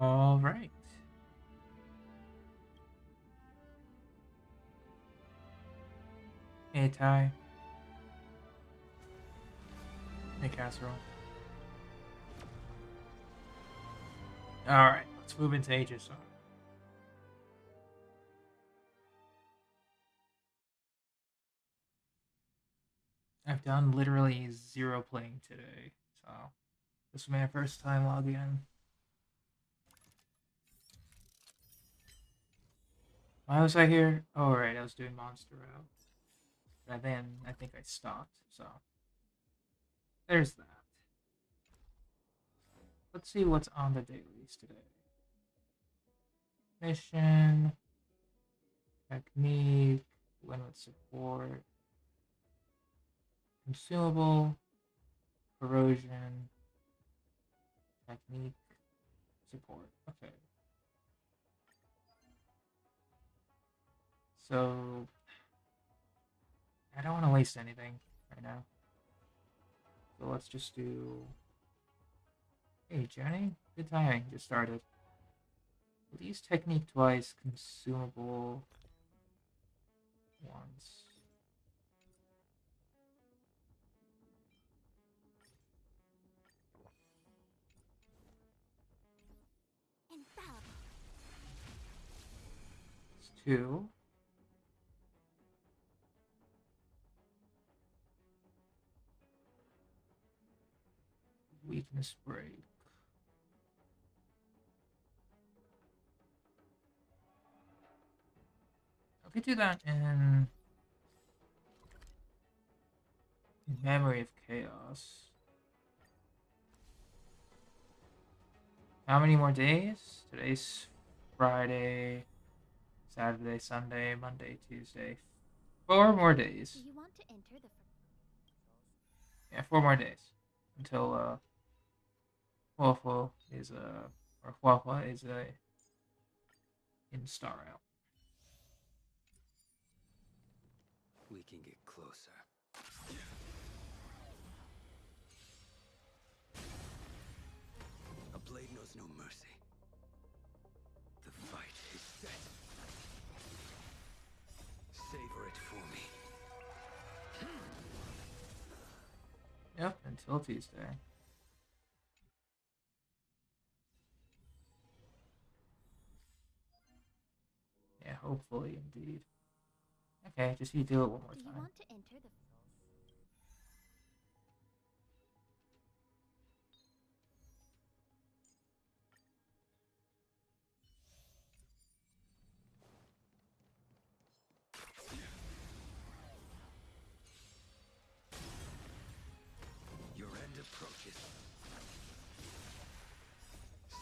All right. Hey, Ty. Hey, Casserole. All right, let's move into Aegis. I've done literally zero playing today, so this was my first time logging in. Why was I here? Oh, right, I was doing Monster Route. And then I think I stopped, so there's that. Let's see what's on the dailies today. Mission, technique, win with support, consumable, corrosion, technique, support. Okay. So I don't want to waste anything right now. So let's just do. Hey, Jenny. Good timing. Just started. Use technique twice, consumable once. It's two. Weakness break. I could do that in Memory of Chaos. How many more days? Today's Friday, Saturday, Sunday, Monday, Tuesday. 4 more days. You want to enter the Yeah, 4 more days until Waffle is or Huahua is in Star Out. We can get closer. A blade knows no mercy. The fight is set. Savor it for me. Yep, until Tuesday. Yeah, hopefully, indeed. Okay, just you do it one more Do you time. want to enter the Your end approaches.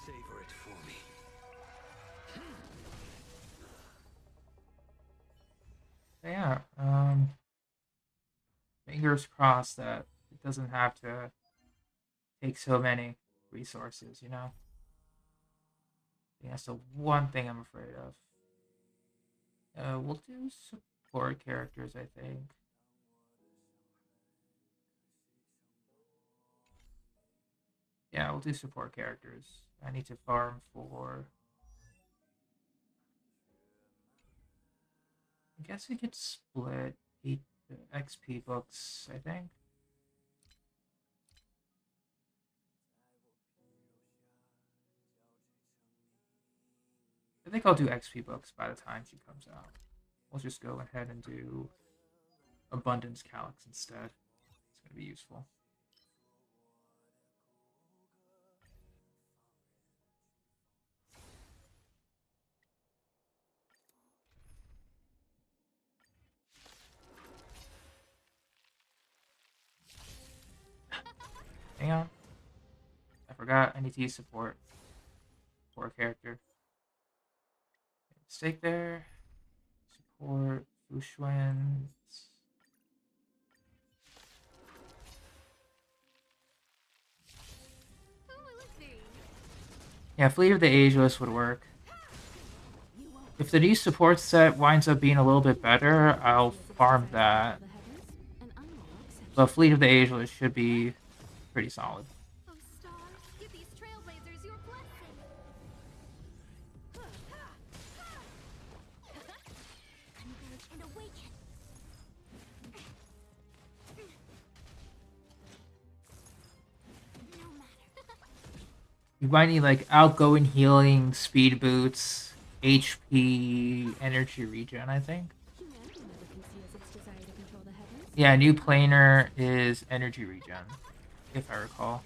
Savor it for me. But yeah, fingers crossed that it doesn't have to take so many resources, you know? I think that's the one thing I'm afraid of. We'll do support characters, I think. Yeah, we'll do support characters. I need to farm for. I guess we could split 8 XP books, I think. I think I'll do XP books by the time she comes out. We'll just go ahead and do Abundance Calyx instead. It's going to be useful. Hang on. I forgot I need to use support for a character. Mistake there. Support Fushuen. Yeah, Fleet of the Ageless would work. If the new support set winds up being a little bit better, I'll farm that. But Fleet of the Ageless should be pretty solid. Oh stars, give these trailblazers your blessing. You might need like outgoing healing, speed boots, HP, energy regen, I think. Yeah, new planer is energy regen, if I recall.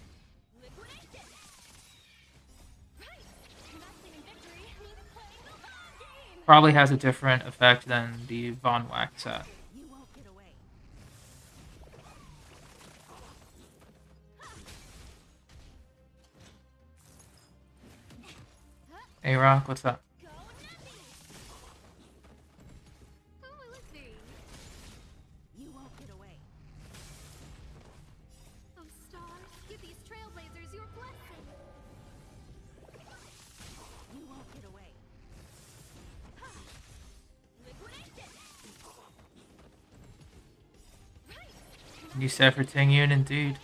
Probably has a different effect than the Von Wax set. Hey Rock, what's up? New set for Tingyun, indeed.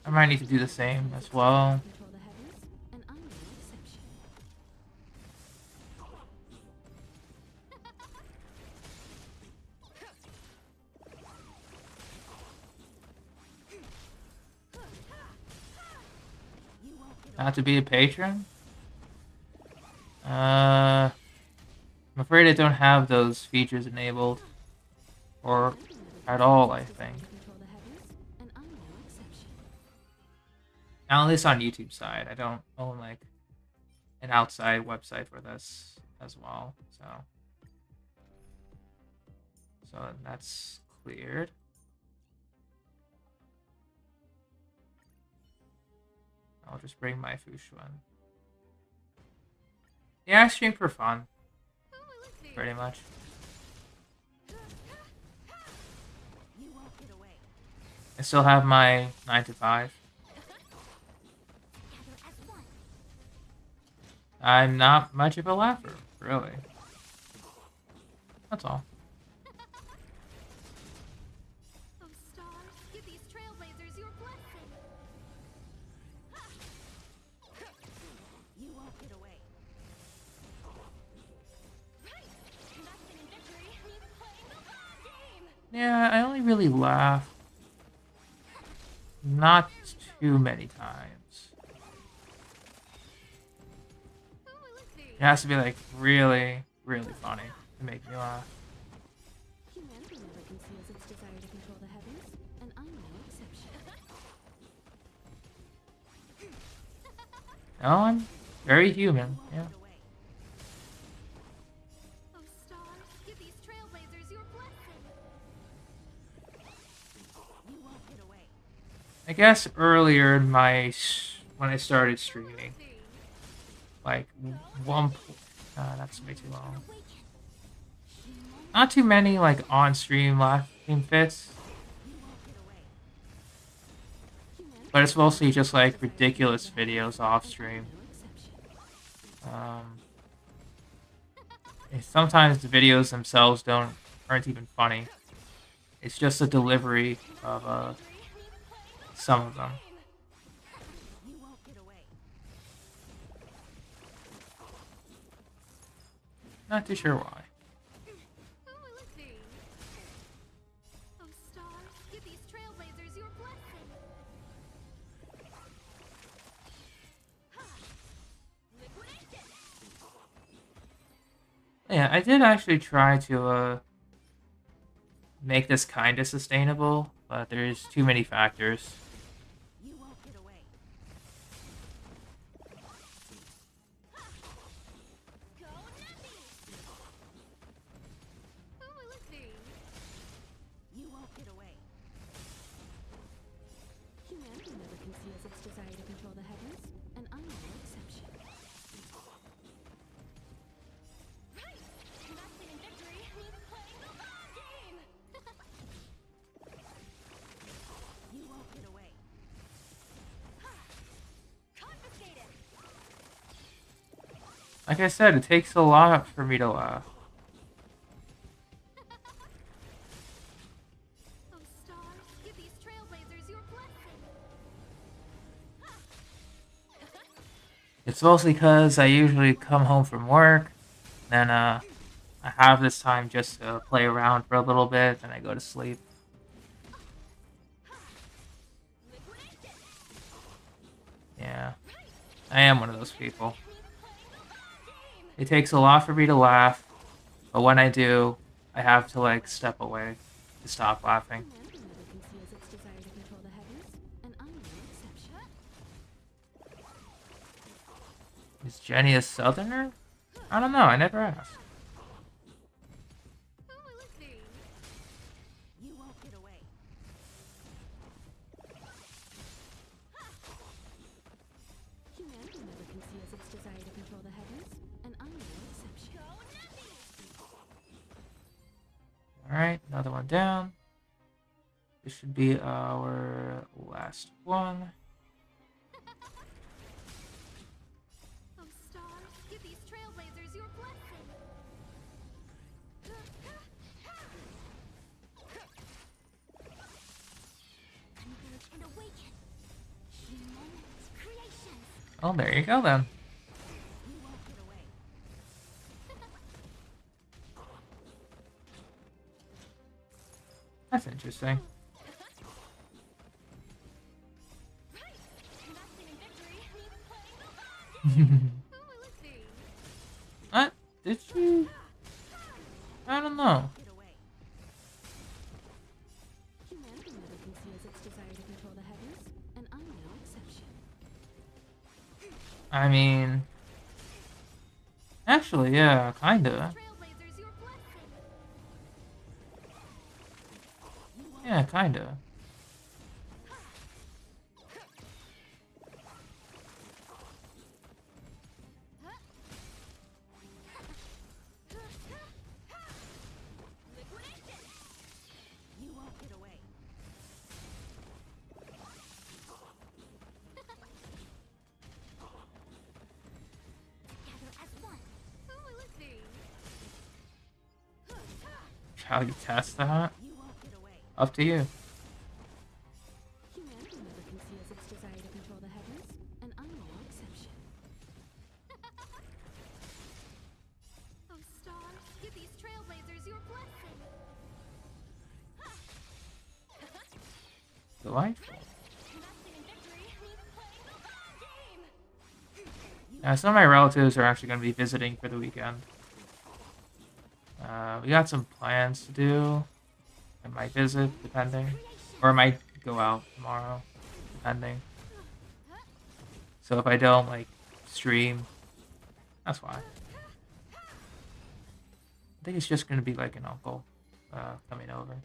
I might need to do the same as well. Not to be a patron? I'm afraid I don't have those features enabled. Or at all, I think. At least on YouTube side. I don't own like an outside website for this as well. So that's cleared. I'll just bring my Fushuan. Yeah, I stream for fun. Pretty much. I still have my 9 to 5. I'm not much of a laugher, really. That's all. Yeah, I only really laugh not too many times. It has to be like really, really funny to make me laugh. No, I'm very human, yeah. I guess earlier in when I started streaming, like that's way too long. Not too many like on-stream laughing fits, but it's mostly just like ridiculous videos off-stream. And sometimes the videos themselves aren't even funny. It's just the delivery of some of them. Not too sure why. Yeah, I did actually try to make this kind of sustainable, but there's too many factors. Like I said, it takes a lot for me to laugh. It's mostly because I usually come home from work, then I have this time just to play around for a little bit, then I go to sleep. Yeah, I am one of those people. It takes a lot for me to laugh, but when I do, I have to like step away to stop laughing. Is Jenny a southerner? I don't know, I never asked. Alright, another one down. This should be our last one. Oh, stars, give these trailblazers your blessing. Converge and awaken. Humongous creations. Oh, there you go then. You won't get away. That's interesting. Investing in victory means playing the long game. Who will it be? What? Did she? I don't know. Get away. Humanity never conceals its desire to control the heavens, and I'm no exception. I mean... Actually, yeah, kinda. Trailblazers, your blessing. Yeah, kinda. Liquidation. You won't get away. Together as one. Who will it be? Shall you test that? You won't get away. Up to you. Humanity never conceals its desire to control the heavens, and I'm no exception. Oh, stars, give these trailblazers your blessing. Delightful. Investing in victory means playing the long game. Some of my relatives are actually going to be visiting for the weekend. We got some plans to do. I might visit, depending. Or I might go out tomorrow, depending. So if I don't, like, stream, that's why. I think it's just going to be, like, an uncle coming over.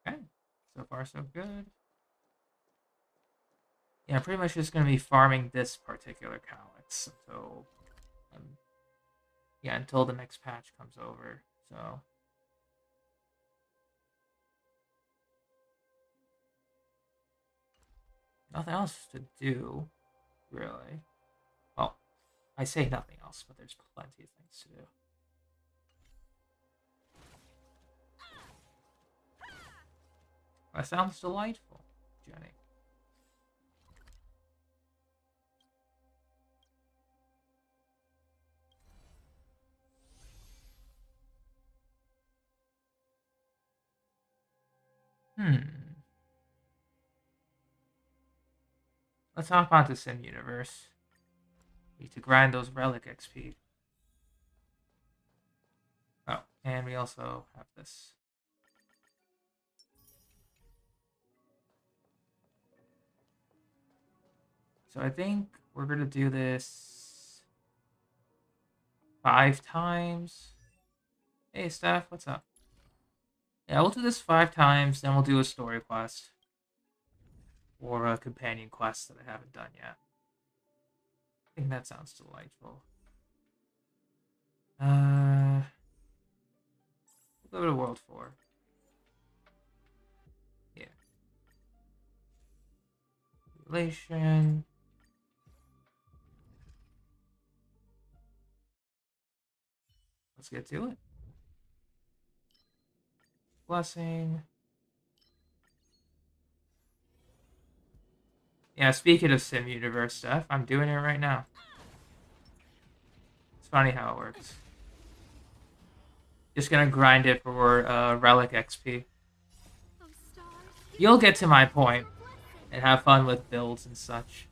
Okay, so far so good. Yeah, pretty much just going to be farming this particular Calyx until, yeah, until the next patch comes over. So nothing else to do, really. Well, I say nothing else, but there's plenty of things to do. That sounds delightful, Jenny. Let's hop onto Sim Universe. Need to grind those relic XP. Oh, and we also have this. So I think we're gonna do this 5 times. Hey, Steph, what's up? Yeah, we'll do this 5 times, then we'll do a story quest. Or a companion quest that I haven't done yet. I think that sounds delightful. We'll go to World 4. Yeah. Relation. Let's get to it. Blessing. Yeah, speaking of Sim Universe stuff, I'm doing it right now. funny how it works. Just gonna grind it for relic XP. Oh, stars, You'll get to my point and have fun with builds and such.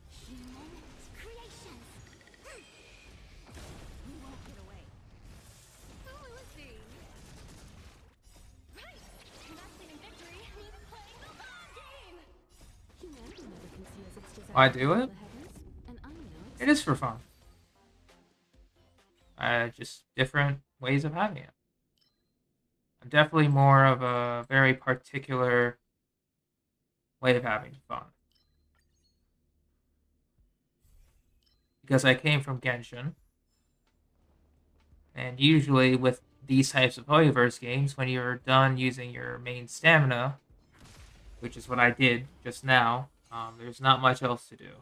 creations. We won't get away. Who will it be? Right. Investing in victory means playing the long game. Humanity never conceals its desire Why to do control it? the heavens, and I know It is for fun. Just different ways of having it. I'm definitely more of a very particular way of having fun. Because I came from Genshin. And usually with these types of Hoyoverse games, when you're done using your main stamina, which is what I did just now, there's not much else to do.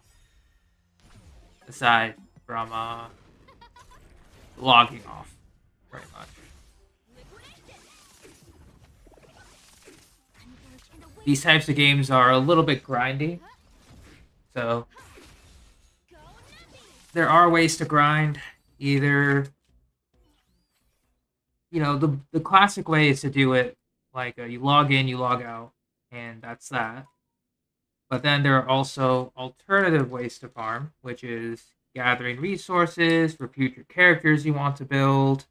Aside from logging off, pretty much. These types of games are a little bit grindy, so there are ways to grind. Either, you know, the classic way is to do it like you log in, you log out, and that's that. But then there are also alternative ways to farm, which is gathering resources for future characters you want to build,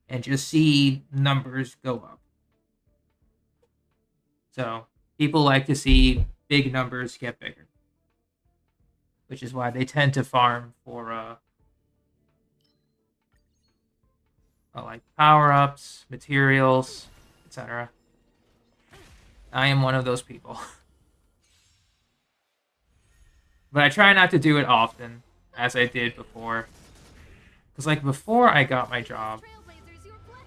and just see numbers go up. So people like to see big numbers get bigger, which is why they tend to farm for like power-ups, materials, etc. I am one of those people. But I try not to do it often, as I did before. Because, like, before I got my job... Trailblazers, your blessing.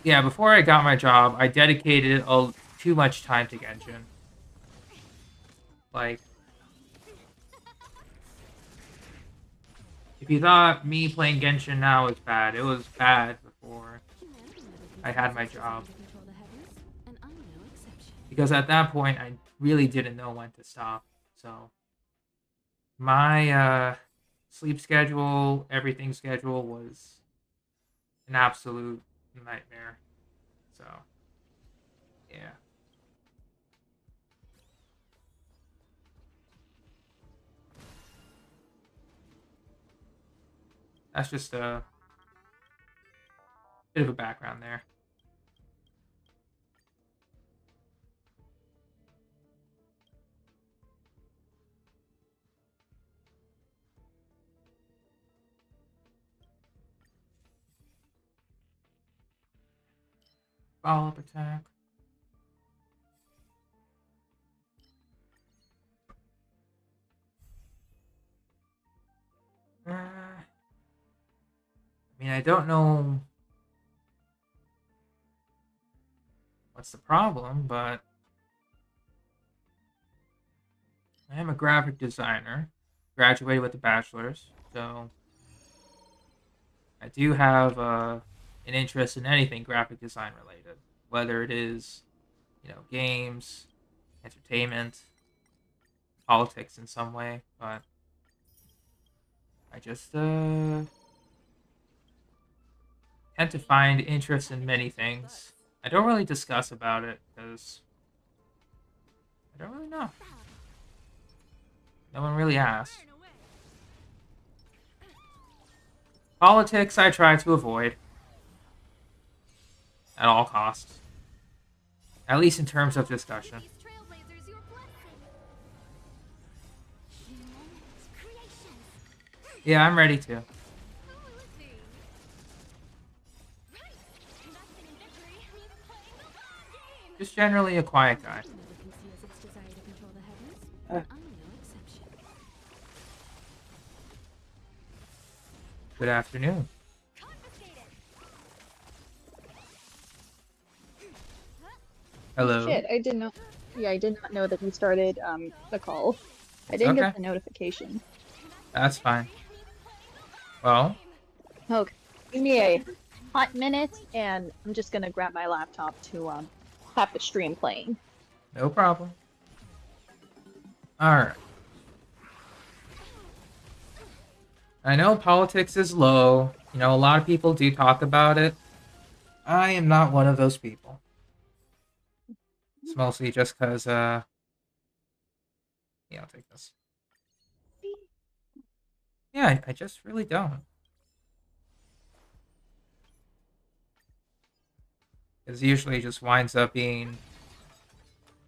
Yeah, before I got my job, I dedicated too much time to Genshin. Like... If you thought me playing Genshin now was bad, it was bad before I had my job. Because at that point, I really didn't know when to stop. So my sleep schedule, everything schedule was an absolute nightmare. So yeah. That's just a bit of a background there. Follow-up attack. I mean, I don't know what's the problem, but I am a graphic designer, graduated with a bachelor's, so I do have an interest in anything graphic design related, whether it is, you know, games, entertainment, politics in some way, but I just tend to find interest in many things. I don't really discuss about it because I don't really know. No one really asks. Politics I try to avoid at all costs. At least in terms of discussion. Trailblazers, your blessing. Creations. Yeah, I'm ready to. Who will it be? Right. Investing in victory means playing the long game. Just generally a quiet guy. Never conceals its desire to control the heavens, and I'm no exception. Good afternoon. Confiscated. Hello. Shit, I did not. Yeah, I did not know that you started the call. I didn't Okay. get the notification. That's fine. Well, Okay, give me a hot minute, and I'm just gonna grab my laptop to have the stream playing. no problem. Alright. I know politics is low. You know, a lot of people do talk about it. I am not one of those people. It's mostly just because, yeah, I'll take this. Yeah, I just really don't. Because usually it just winds up being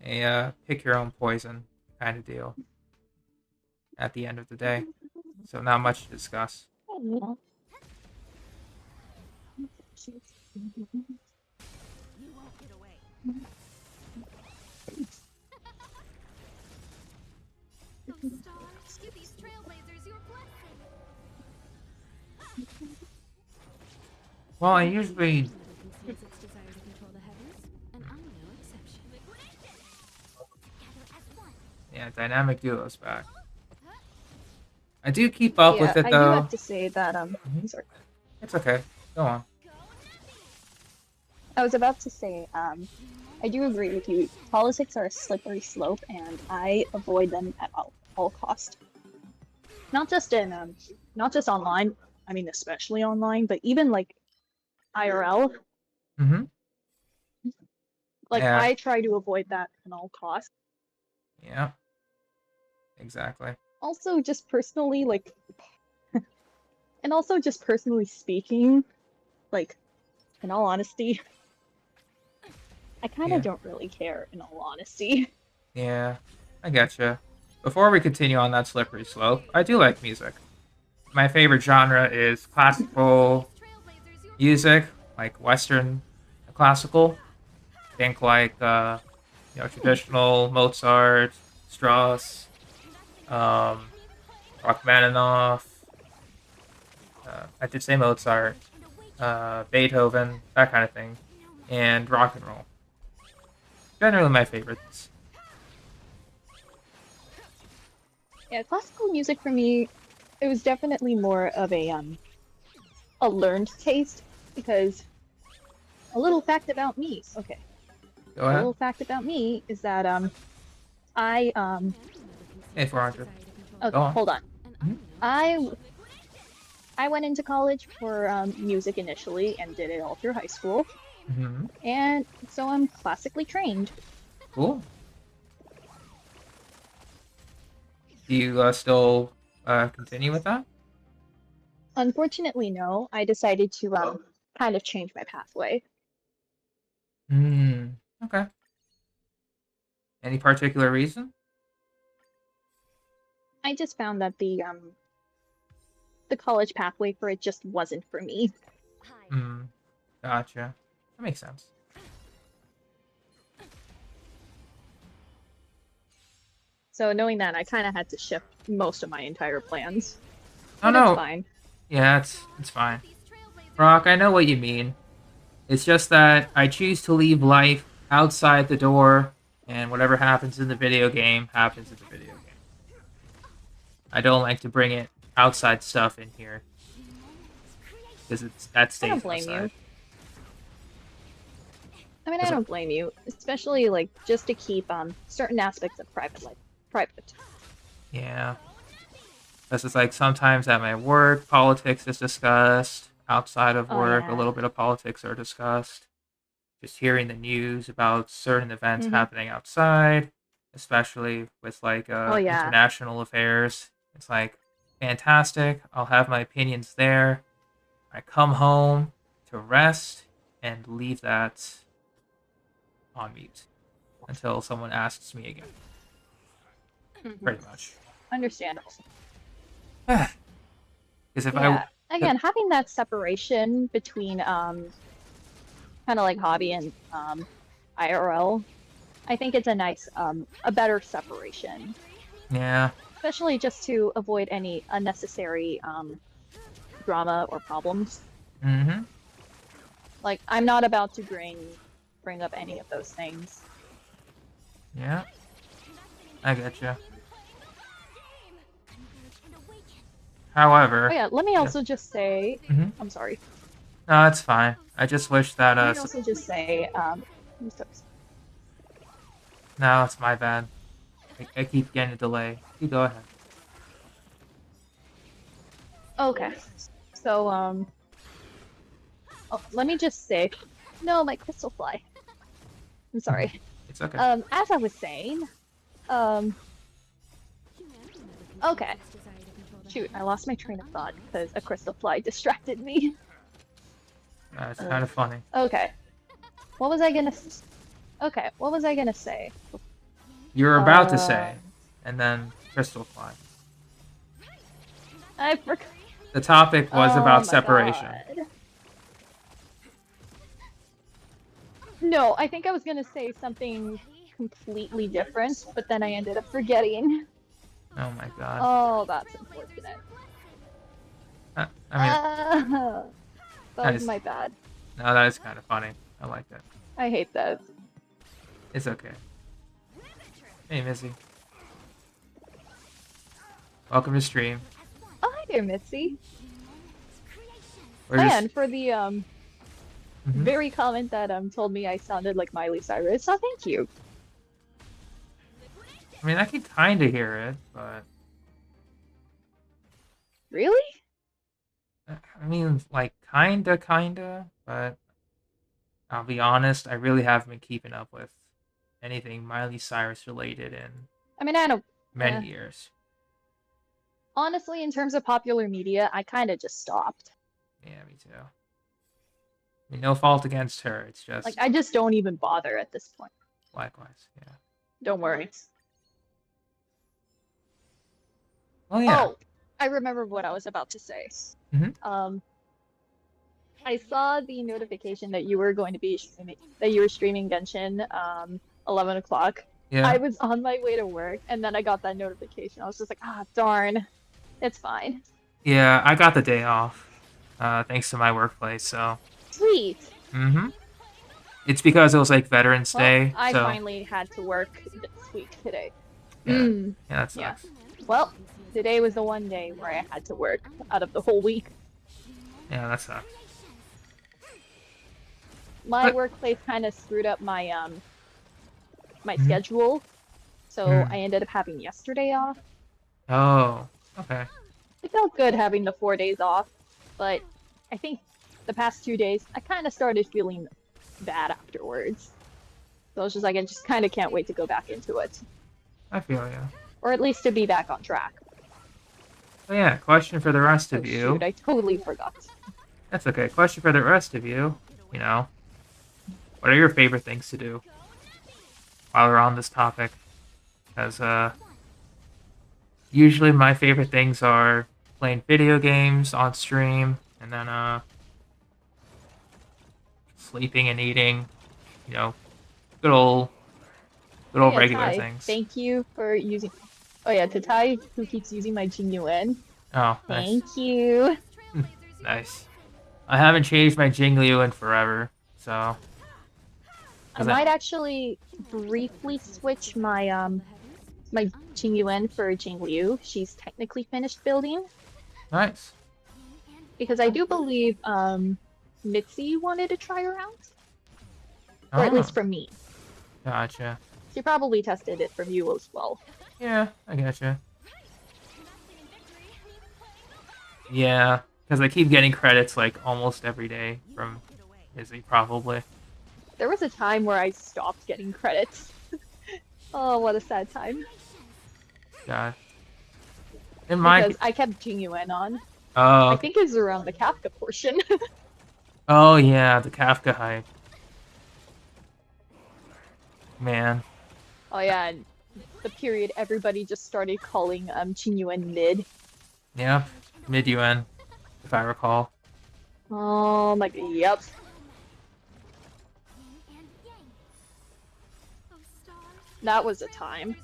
a pick your own poison kind of deal at the end of the day. So not much to discuss. You won't get away. Oh, stars, give these trailblazers your blessing. Well, I usually Never conceals its desire to control the heavens, and I'm no exception. Liquidation! Together as one. yeah, dynamic duos back. I do keep up with Yeah, it I do though. have to say that Mhm. sorry. It's okay. Go on. I was about to say, I do agree with you. Politics are a slippery slope, and I avoid them at all cost. Not just not just online. I mean, especially online, but even like IRL. Mm-hmm. Like Yeah. I try to avoid that at all costs. Yeah. Exactly. Also, just personally, like, and also just personally speaking, like, in all honesty, I kind of Yeah. don't really care. In all honesty. Yeah. I getcha. Before we continue on that slippery slope, I do like music. My favorite genre is classical music, like Western classical. Think like traditional Mozart, Strauss, Rachmaninoff. I did say Mozart, Beethoven, that kind of thing, and rock and roll. Generally my favorites. Yeah, classical music for me, it was definitely more of a learned taste because a little fact about me. Okay, Go a ahead. little fact about me is that I Hey, 400. okay, Go on. hold on. Mhm. I went into college for music initially and did it all through high school, Mm-hmm. and so I'm classically trained. Cool. Do you still continue with that? Unfortunately, no. I decided to kind of change my pathway. Hmm. Okay. Any particular reason? I just found that the college pathway for it just wasn't for me. Hmm. Gotcha. That makes sense. So knowing that, I kind of had to shift most of my entire plans. Oh But it's no. fine. Yeah, it's fine. Rock, I know what you mean. It's just that I choose to leave life outside the door, and whatever happens in the video game happens in the video game. I don't like to bring it outside stuff in here because that I stays don't blame outside. you. I mean, I don't blame you, especially like just to keep certain aspects of private life private. Yeah. Because it's like sometimes at my work, politics is discussed. Outside of Oh work, a yeah. little bit of politics are discussed. Just hearing the news about certain events Mm-hmm. happening outside, especially with like Oh yeah. international affairs. It's like fantastic. I'll have my opinions there. I come home to rest and leave that on mute until someone asks me again. Mhm. Pretty much. Understandable. Because if Yeah. Again, having that separation between kind of like hobby and IRL, I think it's a nice a better separation, yeah, especially just to avoid any unnecessary drama or problems. mm-hmm. Like I'm not about to bring up any of those things. Yeah, I getcha. However, Oh yeah, let me yeah. also just say, Mm-hmm. I'm sorry. No, it's fine. I just wish that Let me also just say, no, it's my bad. I keep getting a delay. You go ahead. Okay. So, oh, let me just say, no, my crystal fly. I'm sorry. It's okay. As I was saying, um, okay. Shoot, I lost my train of thought because a crystal fly distracted me. It's kind of funny. Okay. What was I gonna? Okay, what was I gonna say? You were about to say, and then Crystal Fly. I forgot. The topic was Oh about my separation. God. No, I think I was gonna say something completely different, but then I ended up forgetting. Oh my god. Oh, that's unfortunate. I mean, That is- was my bad. no, that is kind of funny. I like that. I hate that. It's okay. Hey, Missy. Welcome to stream. Oh, hi there, Mitzi. We're just- And for the very comment that told me I sounded like Miley Cyrus. Oh, thank you. I mean, I can kind of hear it, but Really? I mean, like kinda, but I'll be honest, I really haven't been keeping up with anything Miley Cyrus related in I mean, I don't. many years. Honestly, in terms of popular media, I kind of just stopped. Yeah, me too. I mean, no fault against her. It's just Like, I just don't even bother at this point. likewise. Yeah. Don't worry. Well, yeah. Oh, I remember what I was about to say. Mhm. I saw the notification that you were going to be streaming Genshin 11 o'clock. Yeah. I was on my way to work, and then I got that notification. I was just like, ah, darn. It's fine. Yeah, I got the day off, thanks to my workplace. So. Sweet. It's because it was like Veterans Well, Day. I so finally had to work this week today. yeah, that sucks. Yeah. Well, today was the one day where I had to work out of the whole week. Yeah, that sucks. My But- workplace kind of screwed up my my schedule, so I ended up having yesterday off. Oh, okay. It felt good having the 4 days off, but I think the past 2 days I kind of started feeling bad afterwards. So I was just like, I just kind of can't wait to go back into it, I feel you. or at least to be back on track. So yeah, question for the rest Oh of you. shoot, I totally forgot. That's okay. Question for the rest of you. You know, what are your favorite things to do while we're on this topic? Because usually my favorite things are playing video games on stream, and then sleeping and eating. You know, good old Yeah, regular Tai, things. thank you for using. Oh yeah, to Tai, who keeps using my Jingyuan. Oh, nice. Thank you. Nice. I haven't changed my Jingliu in forever, so. I 'Cause might actually briefly switch my my Jingyuan for Jingliu. She's technically finished building Nice. because I do believe Mitzi wanted to try her out, or at least from me. Gotcha. She probably tested it from you as well. Yeah, I gotcha. Yeah, because I keep getting credits like almost every day from Izzy, probably. There was a time where I stopped getting credits. Oh, what a sad time. God. In my Because I kept Jingyuan on. oh I think it's around the Kafka portion. oh yeah, the Kafka hype. Man, Oh yeah, and the period everybody just started calling Jingyuan mid. yeah, mid UN, if I recall. Oh my god, yep. That was a time.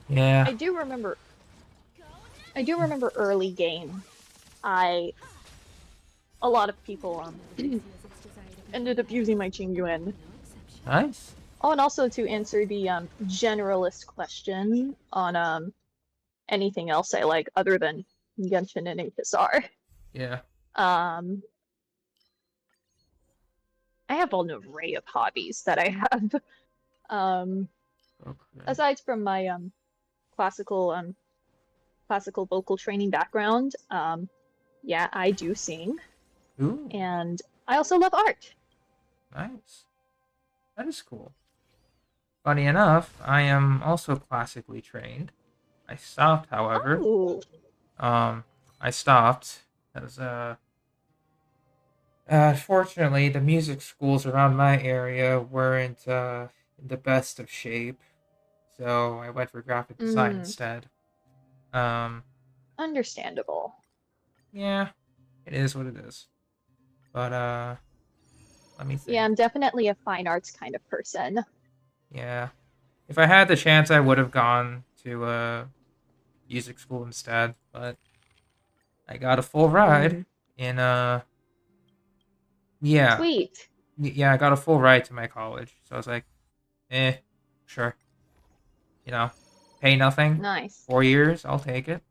Yeah, I do remember early game. A lot of people ended up using my Jingyuan. nice. Oh, and also to answer the generalist question on anything else I like other than Genshin and HSR. Yeah. I have an array of hobbies that I have. Okay. Aside from my classical classical vocal training background, yeah, I do sing, Ooh, and I also love art. nice. That is cool. Funny enough, I am also classically trained. I stopped, however. Oh, I stopped because fortunately, the music schools around my area weren't in the best of shape, so I went for graphic design instead. Um, understandable. yeah, it is what it is. But let me Yeah, think. I'm definitely a fine arts kind of person. Yeah, if I had the chance, I would have gone to music school instead. But I got a full ride Mm, in yeah, sweet. yeah, I got a full ride to my college. So I was like, sure. You know, pay nothing. Nice. 4 years, I'll take it.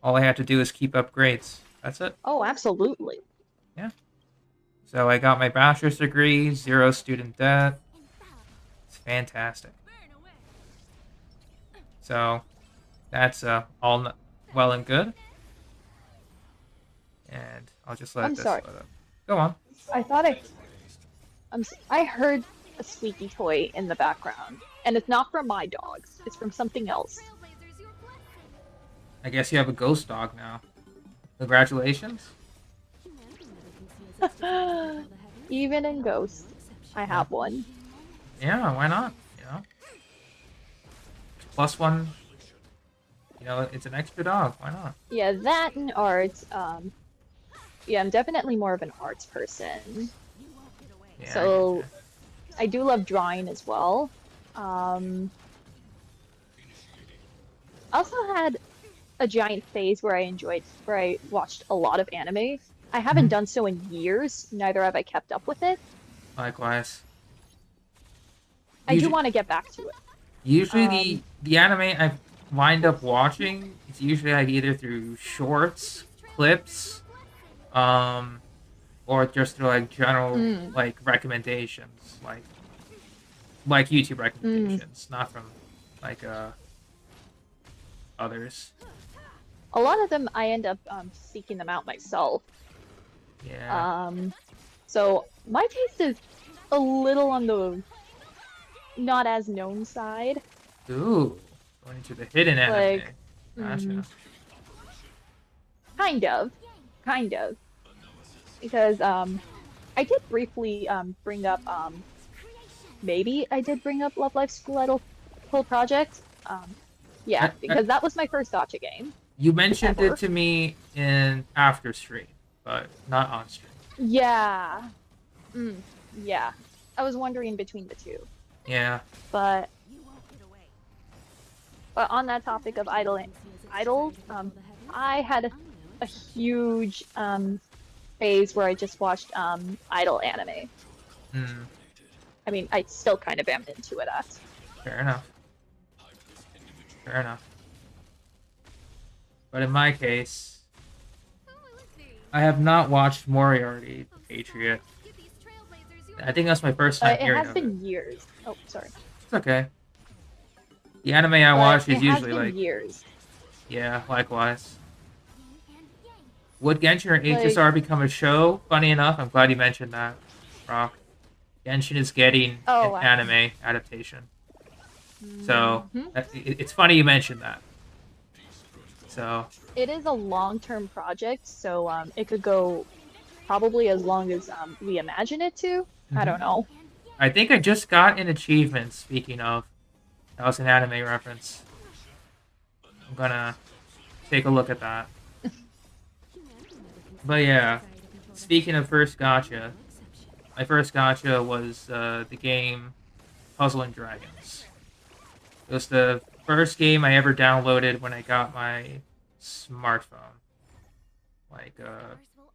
All I have to do is keep up grades. That's it. Oh, absolutely. Yeah. So I got my bachelor's degree, zero student debt. It's fantastic. So that's well and good. And I'll just let I'm this sorry. let up. Go on. I thought I heard a squeaky toy in the background, and it's not from my dogs. It's from something else. I guess you have a ghost dog now. Congratulations. Even in Ghost, I Yeah. have one. Yeah, why not? Plus one. It's an extra dog. Why not? Yeah, that and art. Yeah, I'm definitely more of an arts person. Yeah, So I get I do love drawing as well. I also had a giant phase where I watched a lot of anime. I haven't Mhm. done so in years, neither have I kept up with it. Likewise. I do Usually, want to get back to it. usually Um, the anime I wind up watching, it's usually like either through shorts, clips, um, or just through like general mm, like recommendations, like YouTube mm. recommendations, not from like others. A lot of them I end up seeking them out myself. Yeah. Um, so my taste is a little on the not as known side. Ooh, going into the hidden anime. Like, mm, Gotcha. kind of, kind of, because I did briefly bring up maybe I did bring up Love Life School Idol Full Project. Yeah, I, because that was my first gacha game you mentioned it ever. to me in after stream, but not on stream. Yeah, mm, yeah. I was wondering between the two, Yeah. but on that topic of idols, I had a huge phase where I just watched idol anime. Mm, I mean, I still kind of am into it at. fair enough. Fair enough. But in my case, I have not watched Moriarty the Patriot. I think that's my first time It hearing has of it. been years. Oh, sorry. It's okay. The anime I But watch it is has usually been like, years. yeah, likewise. Would Genshin or Like, HSR become a show? Funny enough, I'm glad you mentioned that, Rock. Genshin is getting oh, an wow. anime adaptation. So, Mhm. it's funny you mentioned that. So, It is a long-term project, so it could go probably as long as we imagine it to. I don't mhm. know. I think I just got an achievement, speaking of. That was an anime reference. I'm gonna take a look at that. But yeah, speaking of first gacha, my first gacha was the game Puzzle and Dragons. It was the first game I ever downloaded when I got my smartphone, like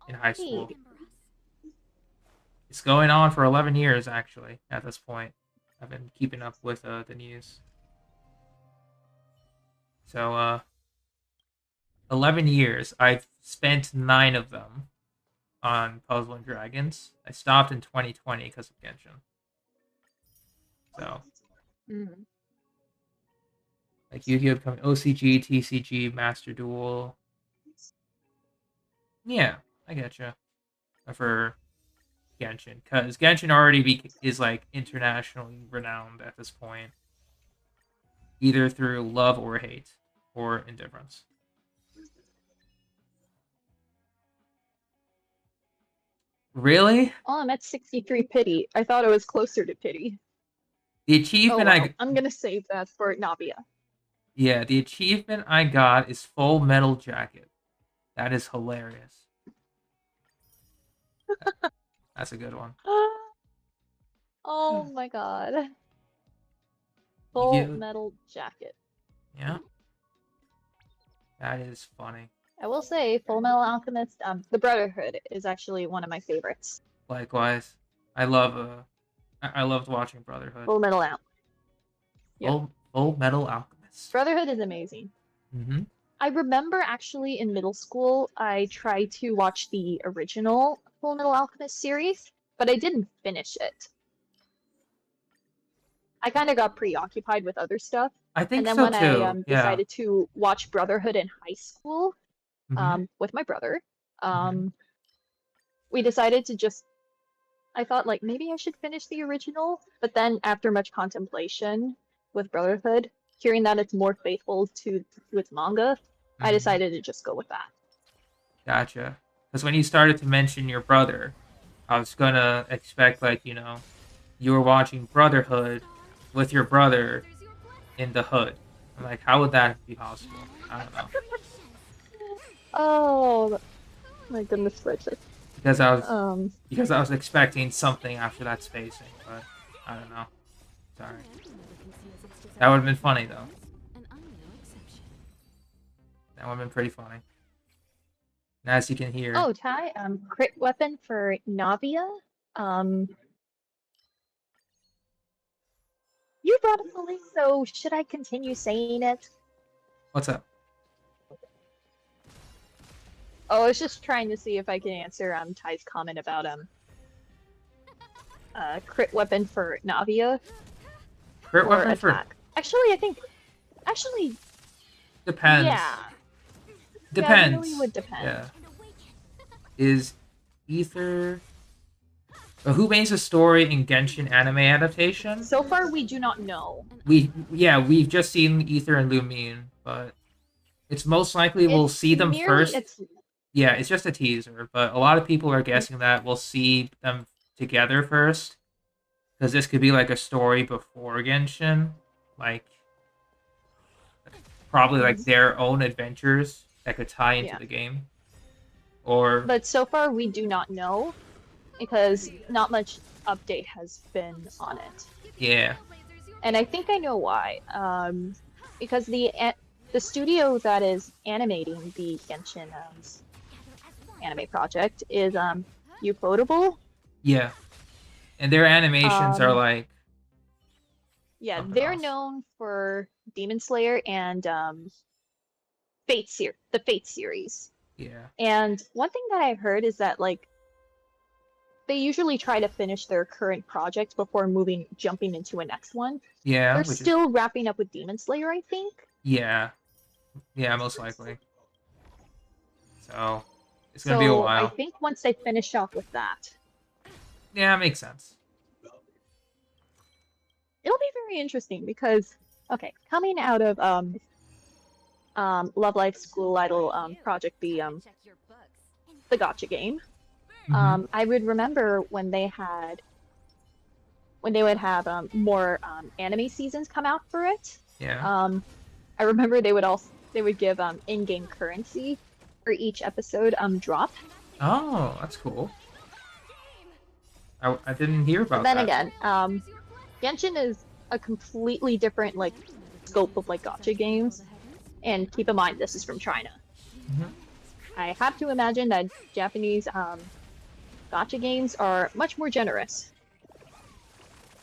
in high school. Neat. It's going on for 11 years, actually, at this point. I've been keeping up with the news. So, 11 years. I've spent 9 of them on Puzzle and Dragons. I stopped in 2020 because of Genshin. So, Mm. Like Yu-Gi-Oh! Becoming OCG, TCG, Master Duel. Yeah, I getcha. For Genshin, because Genshin already is like internationally renowned at this point, either through love or hate or indifference. Really? Oh, I'm at 63 pity. I thought it was closer to pity. The Oh achievement well, I'm gonna save that for Navia. yeah, the achievement I got is Full Metal Jacket. That is hilarious. That's a good one. Oh my god. Full You, Metal Jacket. yeah, that is funny. I will say, Full Metal Alchemist, the Brotherhood is actually one of my favorites. Likewise, I love I loved watching Brotherhood. Full Metal Al. Yep. Full Metal Alchemist. Brotherhood is amazing. Mm-hmm. I remember actually in middle school, I tried to watch the original Full Metal Alchemist series, but I didn't finish it. I kind of got preoccupied with other stuff. I think and then so when too. I decided to watch Brotherhood in high school, Mhm. with my brother, we decided to just. I thought like maybe I should finish the original, but then after much contemplation with Brotherhood, hearing that it's more faithful to its manga, I decided to just go with that. Gotcha. Because when you started to mention your brother, I was gonna expect like you were watching Brotherhood with your brother in the hood. I'm like, how would that be possible? I don't know. Oh my goodness gracious. Because I was expecting something after that spacing, but I don't know. Sorry. That would have been funny though. That would have been pretty funny. And as you can hear. Oh, Ty, crit weapon for Navia. You brought up the link, so should I continue saying it? What's up? Oh, I was just trying to see if I can answer Ty's comment about crit weapon for Navia. Crit weapon attack. Actually, I think depends. Yeah. Depends. Yeah, it really would depend. Yeah. Is Ether who makes a story in Genshin anime adaptation? So far we do not know. We've just seen Ether and Lumine, but it's most likely we'll see them first. Yeah, it's just a teaser, but a lot of people are guessing that we'll see them together first, because this could be like a story before Genshin, like probably like their own adventures that could tie into the game. But so far we do not know, because not much update has been on it. Yeah. And I think I know why. Because the studio that is animating the Genshin anime project is Ufotable. Yeah. And their animations are like. Yeah, they're known for Demon Slayer and the Fate series. Yeah. And one thing that I've heard is that like they usually try to finish their current project before jumping into a next one. Yeah. They're still wrapping up with Demon Slayer, I think. Yeah. Yeah, most likely. So it's gonna be a while. I think once they finish off with that. Yeah, makes sense. It'll be very interesting because coming out of Love Live School Idol project, the gacha game. I would remember when they would have more anime seasons come out for it. Yeah. I remember they would give in-game currency for each episode drop. Oh, that's cool. I didn't hear about that. Then again, Genshin is a completely different like scope of like gacha games, and keep in mind this is from China. I have to imagine that Japanese gacha games are much more generous.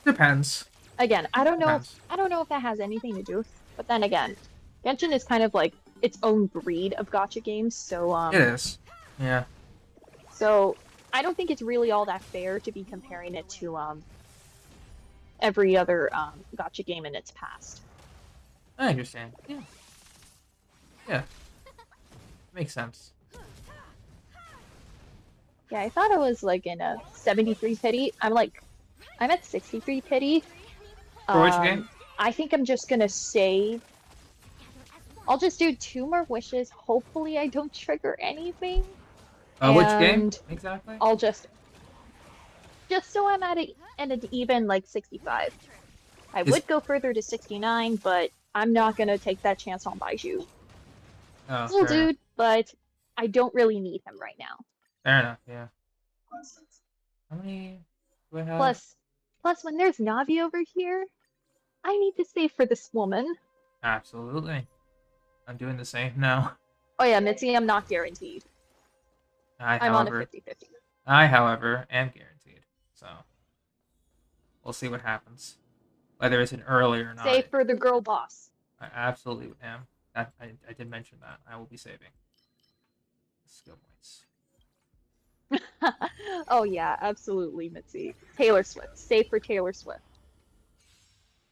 Depends. Again, I don't know if that has anything to do. But then again, Genshin is kind of like its own breed of gacha games, so it is. Yeah. So I don't think it's really all that fair to be comparing it to every other gacha game in its past. I understand. Yeah. Yeah. Makes sense. Yeah, I thought I was like in a 73 pity. I'm at 63 pity. For which game? I think I'm just gonna save. I'll just do 2 more wishes. Hopefully I don't trigger anything. Which game? And Exactly? I'll just so I'm at an even like 65. I Is... would go further to 69, but I'm not gonna take that chance on Baiju. Oh, Cool fair enough. dude, but I don't really need him right now. Fair enough, yeah. How many do I have? Plus, when there's Navi over here, I need to save for this woman. Absolutely. I'm doing the same now. Oh yeah, Mitzi, I'm not guaranteed. I'm on a 50-50. I, however, am guaranteed. So, we'll see what happens. Whether it's an early or not. Save for the girl boss. I absolutely am. I did mention that. I will be saving. Skill points. Oh yeah, absolutely, Mitzi. Taylor Swift. Save for Taylor Swift.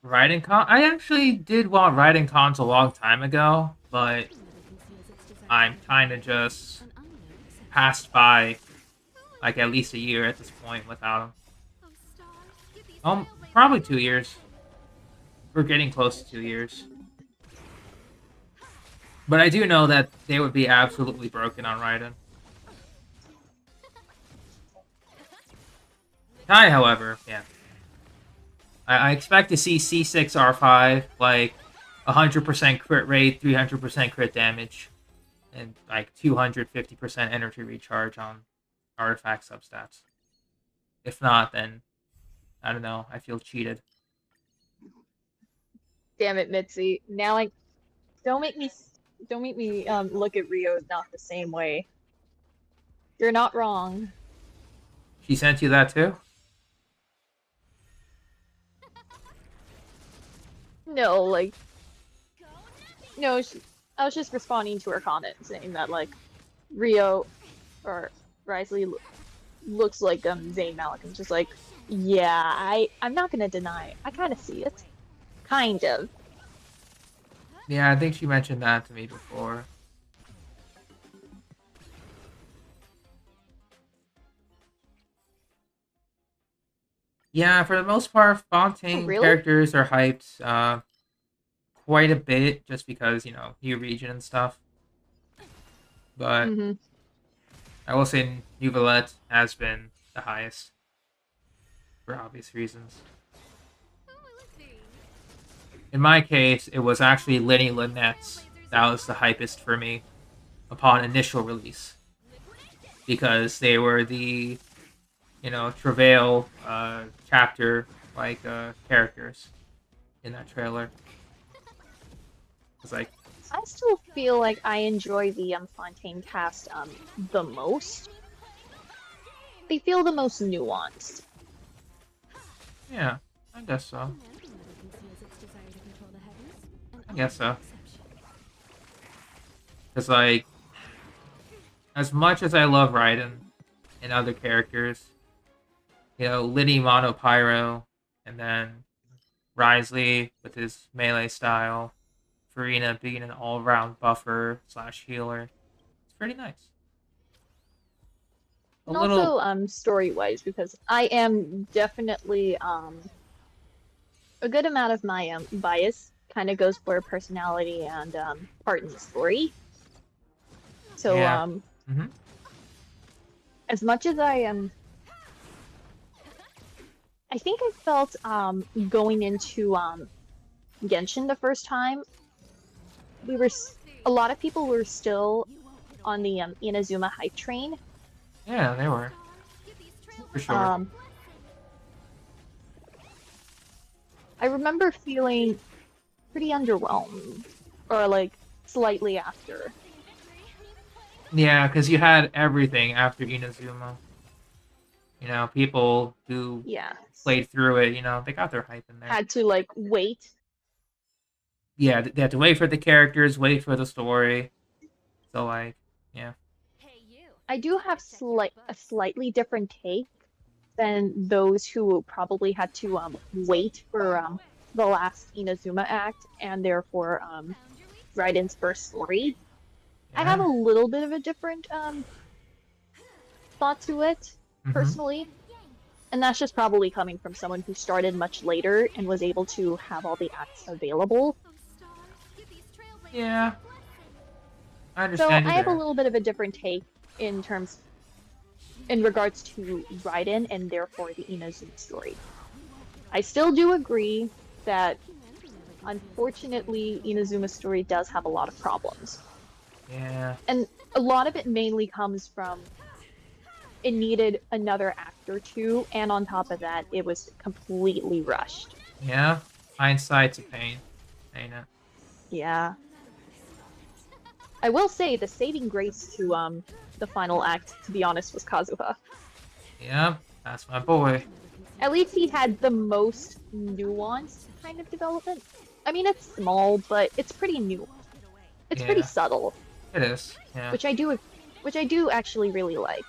Riding con. I actually did want riding cons a long time ago, but I'm kind of just passed by like at least a year at this point without them. Probably 2 years. We're getting close to 2 years. But I do know that they would be absolutely broken on Raiden. Kai, however, yeah. I expect to see C6R5, like 100% crit rate, 300% crit damage, and like 250% energy recharge on artifact substats. If not, then I don't know. I feel cheated. Damn it, Mitzi. Now don't make me look at Rio not the same way. You're not wrong. She sent you that too? No, no. I was just responding to her comment saying that like Rio or Risley looks like Zayn Malik. I'm just like, yeah, I'm not gonna deny. I kind of see it, kind of. Yeah, I think she mentioned that to me before. Yeah, for the most part, Fontaine characters are hyped quite a bit just because, you know, new region and stuff. But I will say Nouvellette has been the highest for obvious reasons. In my case, it was actually Lenny Lynette's that was the hypest for me upon initial release. Because they were the, you know, Travail chapter like characters in that trailer. It's like I still feel like I enjoy the Fontaine cast the most. They feel the most nuanced. Yeah, I guess so. I guess so. Because, like, as much as I love Raiden and other characters, you know, Liddy Mono Pyro, and then Risley with his melee style, Farina being an all-round buffer / healer, it's pretty nice. And also, story-wise, because I am definitely a good amount of my bias kind of goes for personality and part in the story. So yeah. As much as I am, I think I felt going into Genshin the first time, a lot of people were still on the Inazuma hype train. Yeah, they were. For sure. I remember feeling pretty underwhelmed, or like slightly after. Yeah, because you had everything after Inazuma. You know, people who played through it, you know, they got their hype in there. Had to like wait. Yeah, they had to wait for the characters, wait for the story. So like, yeah. I do have a slightly different take than those who probably had to wait for the last Inazuma act, and therefore Raiden's first story. I have a Yeah. little bit of a different thought to it, Mm-hmm. personally. And that's just probably coming from someone who started much later and was able to have all the acts available. Oh, stars, give these trailblazers Yeah, a blessing. I So understand you I have a there. little bit of a different take in terms in regards to Raiden and therefore the Inazuma story. I still do agree that unfortunately Inazuma's story does have a lot of problems. Yeah. And a lot of it mainly comes from it needed another act or two, and on top of that, it was completely rushed. Yeah. Hindsight's a pain, ain't it? Yeah. I will say the saving grace to the final act, to be honest, was Kazuha. Yeah, that's my boy. At least he had the most nuanced kind of development. I mean, it's small, but it's pretty new. It's pretty Yeah, subtle, it is. Yeah. which I do actually really like.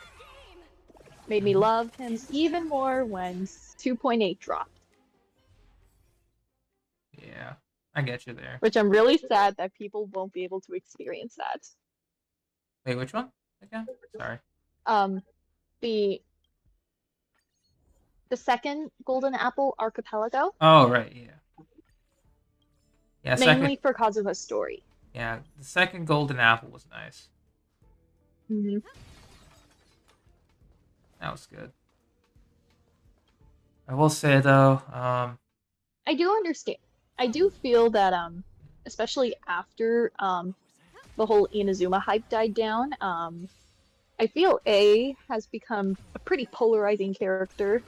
Made me love him even more when 2.8 dropped, Yeah, I get you there. which I'm really sad that people won't be able to experience that. Wait, which one? Again? Sorry. Um, the the second Golden Apple Archipelago, Oh, right. Yeah. Yeah. Second. mainly for Kazuha's story. Yeah, the second golden apple was nice. Mm-hmm. That was good. I will say though, I do understand. I do feel that especially after the whole Inazuma hype died down, I feel A has become a pretty polarizing character,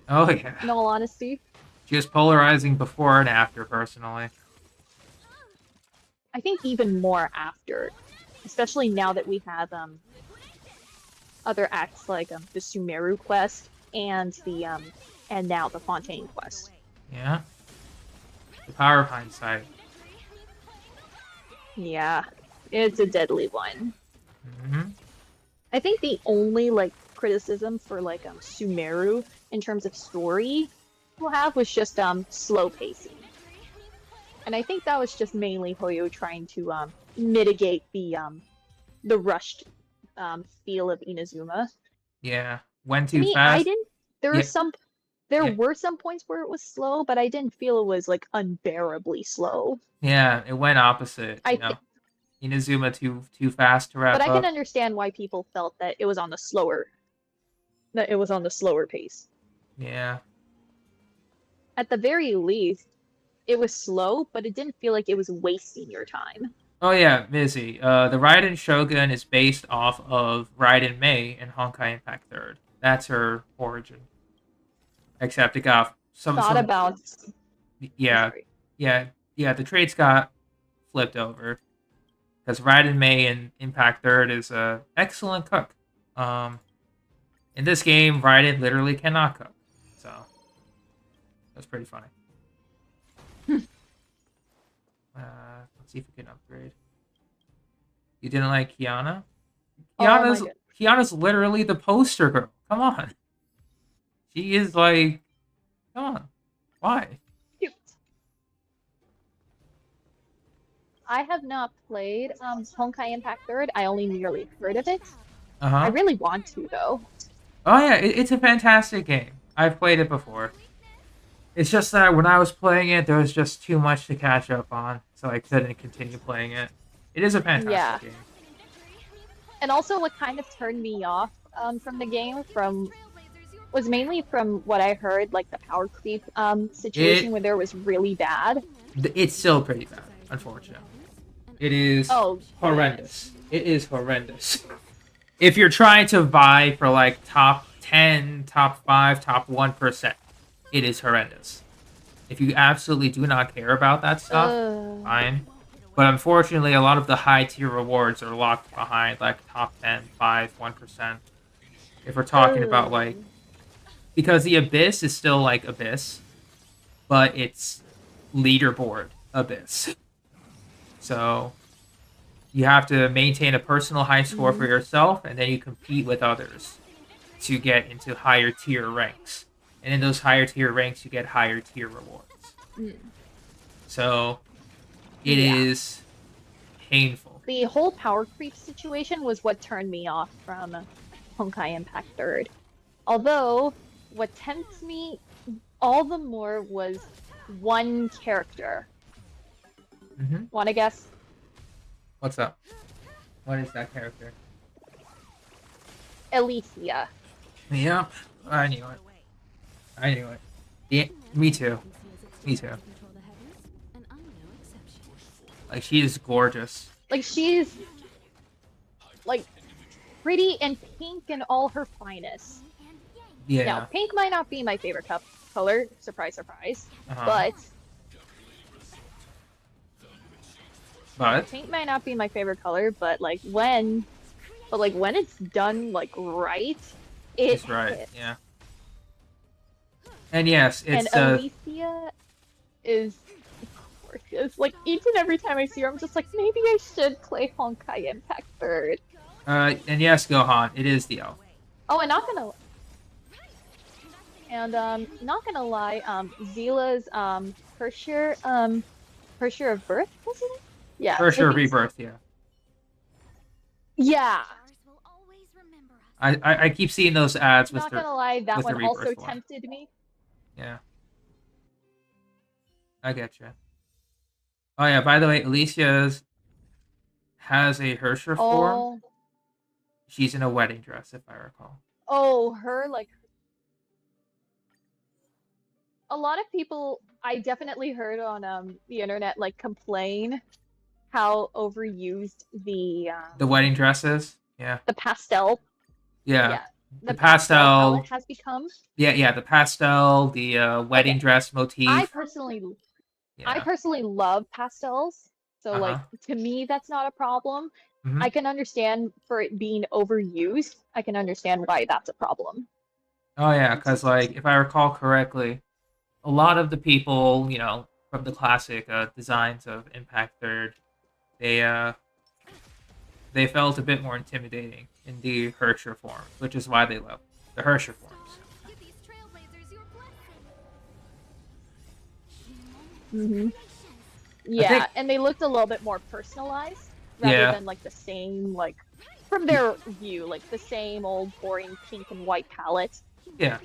oh yeah, in all honesty. just polarizing before and after, personally. I think even more after, especially now that we have other acts like the Sumeru quest and the and now the Fontaine quest. Yeah. The power of hindsight. Yeah, it's a deadly one. Mm-hmm. I think the only like criticism for like Sumeru in terms of story we'll have was just slow pacing. And I think that was just mainly Hoyo trying to mitigate the rushed feel of Inazuma. Yeah. Went To too me, I fast. didn't. There Yeah. were there Yeah. were some points where it was slow, but I didn't feel it was like unbearably slow. Yeah, it went opposite. I You th- know, Inazuma too fast to wrap but I can up. understand why people felt that it was on the slower pace. Yeah. At the very least, it was slow, but it didn't feel like it was wasting your time. Oh yeah, Mizzy. The Raiden Shogun is based off of Raiden Mei in Honkai Impact Third. That's her origin. Except it got some About yeah, sorry. yeah. The traits got flipped over because Raiden Mei in Impact Third is a excellent cook. In this game, Raiden literally cannot cook, so that's pretty funny. Let's see if we can upgrade. You didn't like Kiana? Oh my Kiana's God. Kiana's literally the poster girl. Come on, she is like, come on, why? Cute. I have not played Honkai Impact Third. I only merely heard of it. Uh I huh. really want to though. Oh yeah, it's a fantastic game. I've played it before. It's just that when I was playing it, there was just too much to catch up on, so I couldn't continue playing it. It is a fantastic Yeah. game. And also, what kind of turned me off from the game was mainly from what I heard, like the power creep situation where there was really bad. It's still pretty bad, unfortunately. It is Oh, horrendous. It is horrendous. If you're trying to vie for like top 10, top 5, top 1%, it is horrendous. If you absolutely do not care about that stuff, fine. But unfortunately, a lot of the high tier rewards are locked behind like top 10, 5, 1%. If we're talking about like, because the Abyss is still like Abyss, but it's leaderboard Abyss. So you have to maintain a personal high score for yourself, and then you compete with others to get into higher tier ranks. And in those higher tier ranks, you get higher tier rewards. So it Yeah. is painful. The whole power creep situation was what turned me off from Honkai Impact Third. Although, what tempts me all the more was one character. Mm-hmm. Wanna guess? What's up? What is that character? Alicia. Yep, I knew it. I knew it. Yeah, me too. Me too. Like, she is gorgeous. Like, she's like pretty and pink in all her finest. Yeah. Now, pink might not be my favorite color, surprise, surprise, Uh-huh. But pink might not be my favorite color, but when it's done like right, it's right. hits. Yeah. And yes, And it's Alicia is gorgeous. Like, each and every time I see her, I'm just like, maybe I should play Honkai Impact Third. and yes, Gohan, it is the elf. Oh, and not gonna lie, Zila's Hershire of Birth, wasn't it? Yeah. For sure, rebirth. Yeah. Yeah. I keep seeing those ads with Not the gonna lie, that with the one also rebirth one. tempted me. Yeah. I get you. Oh yeah. By the way, Alicia's has a Hershire form. Oh, She's in a wedding dress, if I recall. her like. A lot of people, I definitely heard on the internet like complain how overused the wedding dresses. Yeah. the pastel. Yeah. The pastel palette has become. Yeah. The pastel, the wedding dress motif. I personally love pastels, so like to me that's not a problem. Mhm. I can understand for it being overused. I can understand why that's a problem. Oh yeah, because like if I recall correctly, a lot of the people, from the classic designs of Impact Third, they felt a bit more intimidating in the Hershire forms, which is why they love the Hershire forms. Yeah, and they looked a little bit more personalized rather than like the same, like from their view, like the same old boring pink and white palette. Yeah.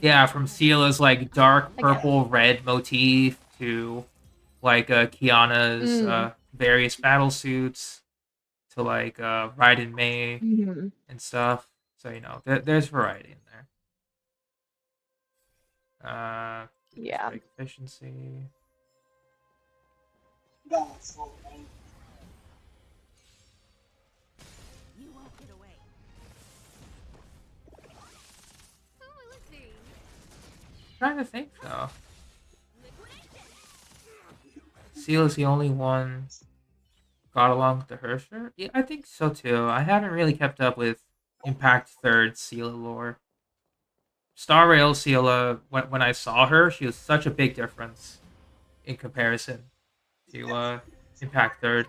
Yeah, from Sela's like dark purple red motif to like Kiana's various battle suits to like Raiden Mei and stuff. So there's variety in there. Yeah. Efficiency. Trying to think though. Sela's the only one got along with the Hershire? Yeah, I think so too. I haven't really kept up with Impact Third Sela lore. Star Rail Sela, when I saw her, she was such a big difference in comparison to Impact Third.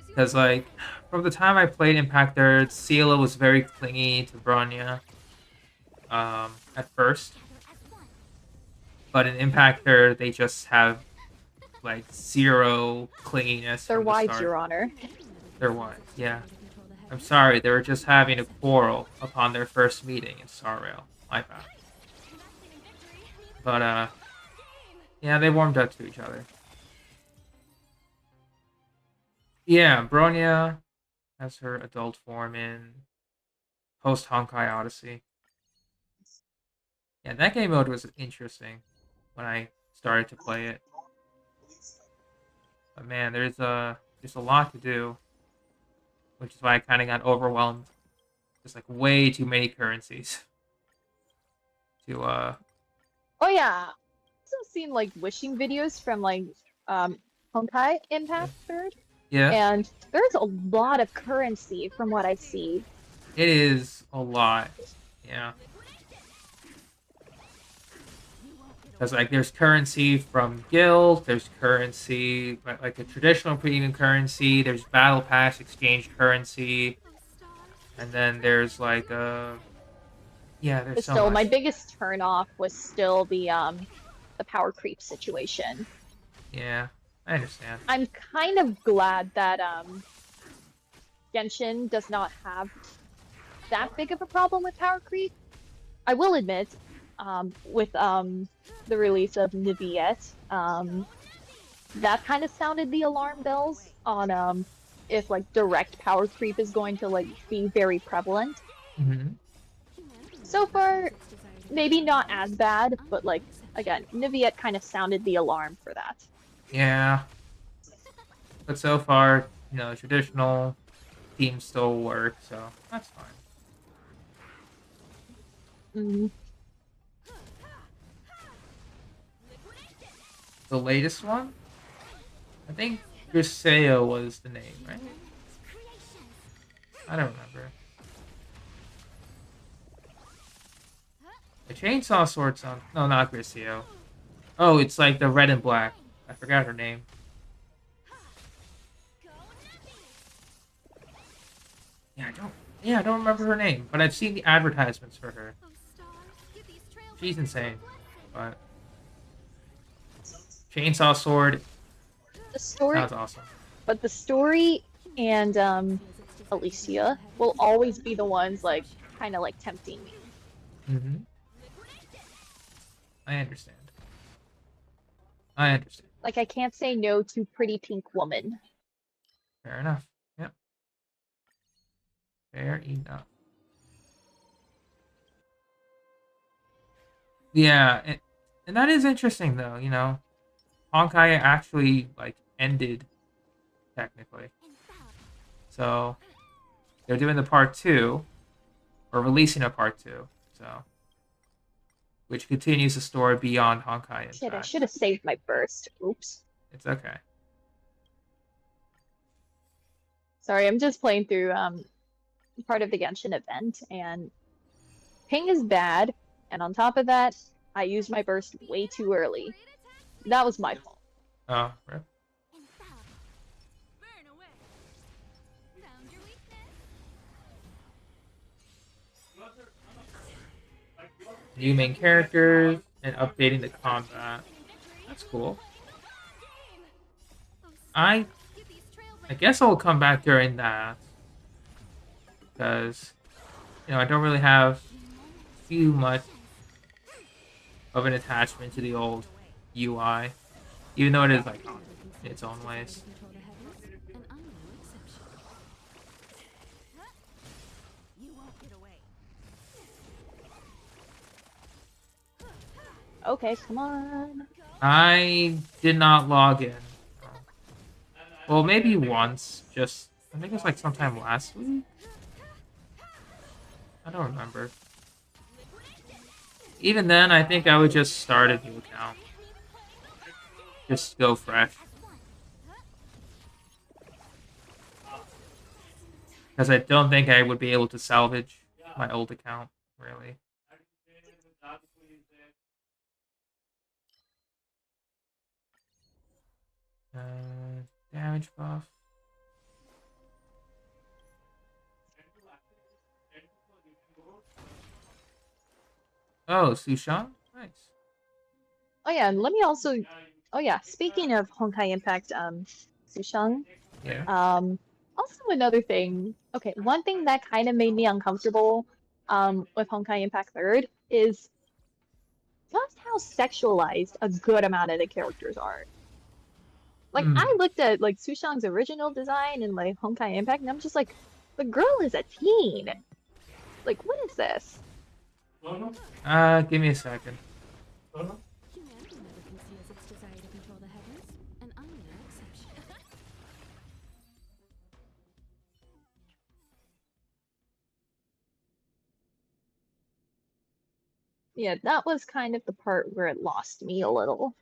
Because like from the time I played Impact Third, Sela was very clingy to Bronya at first. But in Impact Third, they just have like zero clinginess. They're from the wives, start. Your Honor. They're wives, yeah. I'm sorry, they were just having a quarrel upon their first meeting in Star Rail. My bad. But yeah, they warmed up to each other. Yeah, Bronya has her adult form in post Honkai Odyssey. Yeah, that game mode was interesting when I started to play it. But man, there's a lot to do, which is why I kind of got overwhelmed. Just like way too many currencies to Oh yeah, I've also seen like wishing videos from like Honkai Impact Third. Yeah. And there's a lot of currency from what I see. It is a lot. Yeah. Because like there's currency from guild, there's currency like a traditional premium currency, there's battle pass exchange currency, and then there's like Yeah, there's But so still, my much. biggest turnoff was still the power creep situation. Yeah, I understand. I'm kind of glad that Genshin does not have that big of a problem with power creep. I will admit, with the release of Niviette, that kind of sounded the alarm bells on if like direct power creep is going to like be very prevalent. Mm-hmm. So far, maybe not as bad, but like again, Niviette kind of sounded the alarm for that. Yeah, but so far, traditional themes still work, so that's fine. Mm, The latest one, I think Griseo was the name, right? I don't remember. The chainsaw sword sound. No, not Griseo. Oh, it's like the red and black. I forgot her name. Yeah, I don't. Yeah, I don't remember her name, but I've seen the advertisements for her. She's insane, but chainsaw sword the story, sounds awesome. but the story and Alicia will always be the ones like kind of like tempting me. Mm-hmm. I understand. I understand. Like I can't say no to Pretty Pink Woman. Fair enough. Yep. Fair enough. Yeah, and that is interesting though. Honkai actually like ended technically, so they're doing the part two or releasing a part two. So which continues the story beyond Honkai Shit, I Impact. should have saved my burst. Oops. It's okay. Sorry, I'm just playing through part of the Genshin event, and ping is bad, and on top of that, I used my burst way too early. That was my fault. Oh, rip. New main characters and updating the combat. That's cool. I I guess I'll come back during that because I don't really have too much of an attachment to the old UI, even though it is iconic in its own ways. Okay, come on. I did not log in. Well, maybe once. Just I think it was like sometime last week. I don't remember. Even then, I think I would just start a new account. Just go fresh. Because I don't think I would be able to salvage my old account, really. Damage buff. Oh, Sushan? Nice. Oh yeah, and let me also. Oh yeah, speaking of Honkai Impact, Sushang, Yeah. also another thing. Okay, one thing that kind of made me uncomfortable, with Honkai Impact Third is just how sexualized a good amount of the characters are. Like Hmm. I looked at like Sushang's original design and like Honkai Impact, and I'm just like, the girl is a teen. Like, what is this? Give me a second. Humanity never conceals its desire to control the heavens, and I'm no exception. Yeah, that was kind of the part where it lost me a little.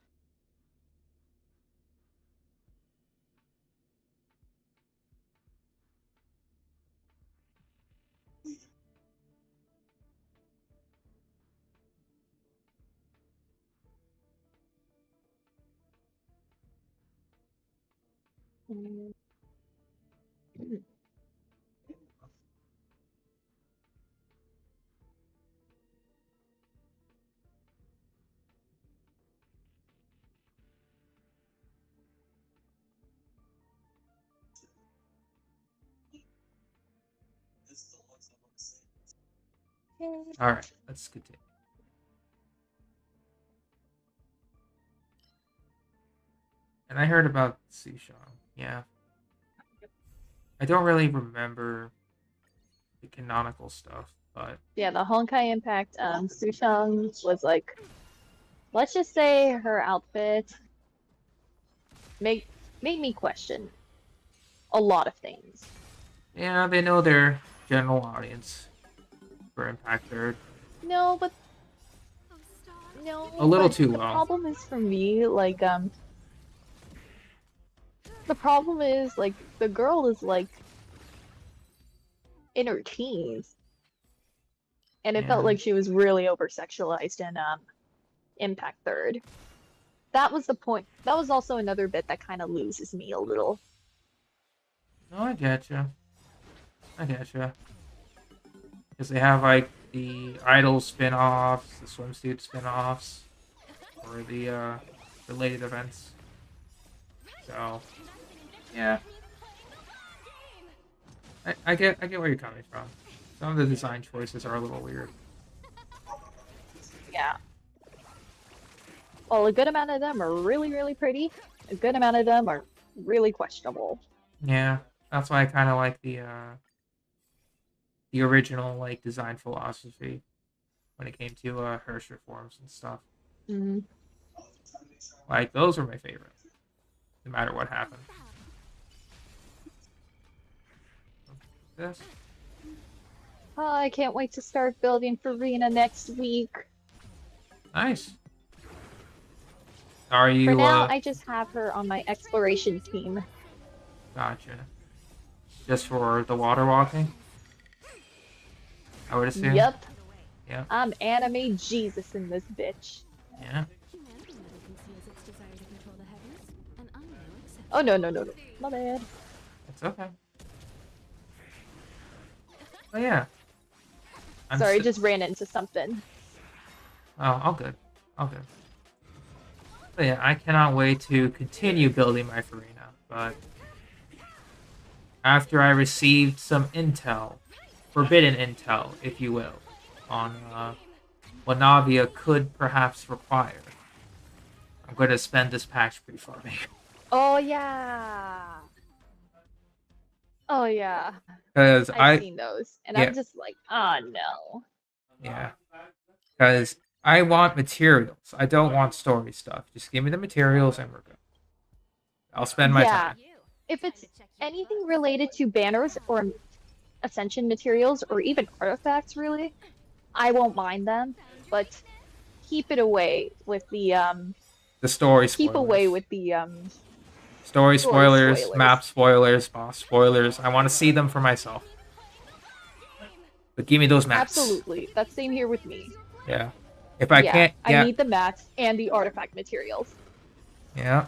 Mm. Alright, let's continue. And I heard about Sushang. Yeah. I don't really remember the canonical stuff, but Yeah, the Honkai Impact, Sushang was like, let's just say her outfit made me question a lot of things. yeah, they know their general audience for Impact Third. No, but Oh, stop. no, A little but too the well. problem is for me, like, the problem is like the girl is like in her teens, and it Yeah. felt like she was really over sexualized in Impact Third. That was the point. That was also another bit that kind of loses me a little. No, I getcha. I getcha. Because they have like the idol spin-offs, the swimsuit spin-offs, or the related events. So yeah. I get where you're coming from. Some of the design choices are a little weird. Yeah. Well, a good amount of them are really, really pretty. A good amount of them are really questionable. Yeah. That's why I kinda like the original like design philosophy when it came to Hirsch reforms and stuff. Mm. Like those were my favorite. No matter what happened. This. Oh, I can't wait to start building Farina next week. Nice. Are For you now, I just have her on my exploration team. gotcha. Just for the water walking? I would assume. Yep. Yep. I'm anime Jesus in this bitch. Yeah. Humanity never conceals its desire to control the heavens, and I'm no exception. Oh, no, no, no, no. My bad. It's okay. Oh yeah. I'm Sorry, s- just ran into something. Oh, all good. All good. But yeah, I cannot wait to continue building my Farina, but after I received some intel, forbidden intel, if you will, on what Navia could perhaps require, I'm going to spend this patch pre-farming. Oh, yeah. Oh, yeah. Because I've seen those. And yeah. I'm just like, oh, no. Yeah. Because I want materials. I don't want story stuff. Just give me the materials and we're good. I'll spend my Yeah. time. If it's anything related to banners or ascension materials or even artifacts, really, I won't mind them. But keep it away with the The story spoilers. keep away with the story spoilers, spoilers. map spoilers, boss spoilers. I want to see them for myself. But give me those maps. Absolutely. That's same here with me. Yeah. If I can't, yeah. I need the mats and the artifact materials. Yeah.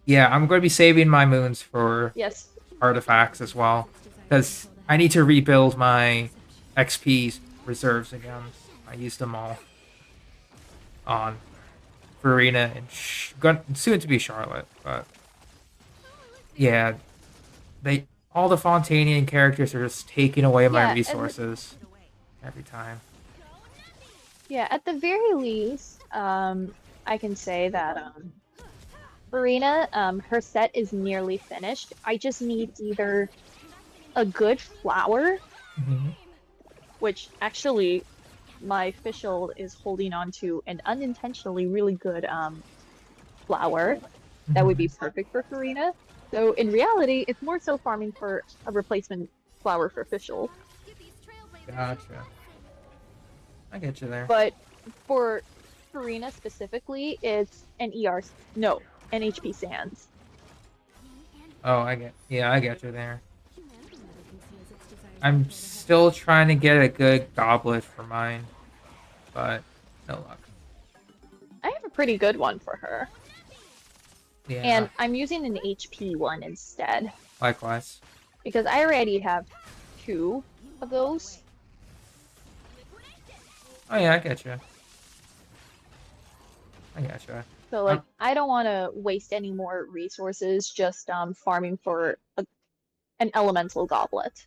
Yeah, I'm going to be saving my moons for Yes. artifacts as well. Because I need to rebuild my XP reserves again. I used them all on Farina and soon to be Charlotte. But yeah, all the Fontanian characters are just taking away my Yeah, and resources every time. Yeah, at the very least, I can say that Farina, her set is nearly finished. I just need either a good flower, Mm-hmm. which actually my official is holding on to an unintentionally really good flower that would be perfect for Farina. So in reality, it's more so farming for a replacement flower for official. Gotcha. I get you there. But for Farina specifically, it's an NHP Sands. Oh, I get you there. I'm still trying to get a good goblet for mine, but no luck. I have a pretty good one for her. Yeah. And I'm using an HP one instead. Likewise. Because I already have 2 of those. Oh yeah, I get you. I got you. So like, I don't want to waste any more resources just farming for an elemental goblet.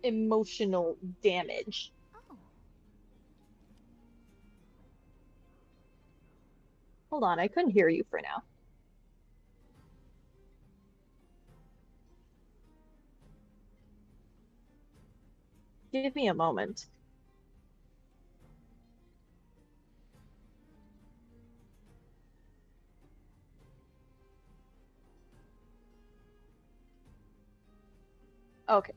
emotional damage. Oh, Hold on, I couldn't hear you for now. Give me a moment. Okay.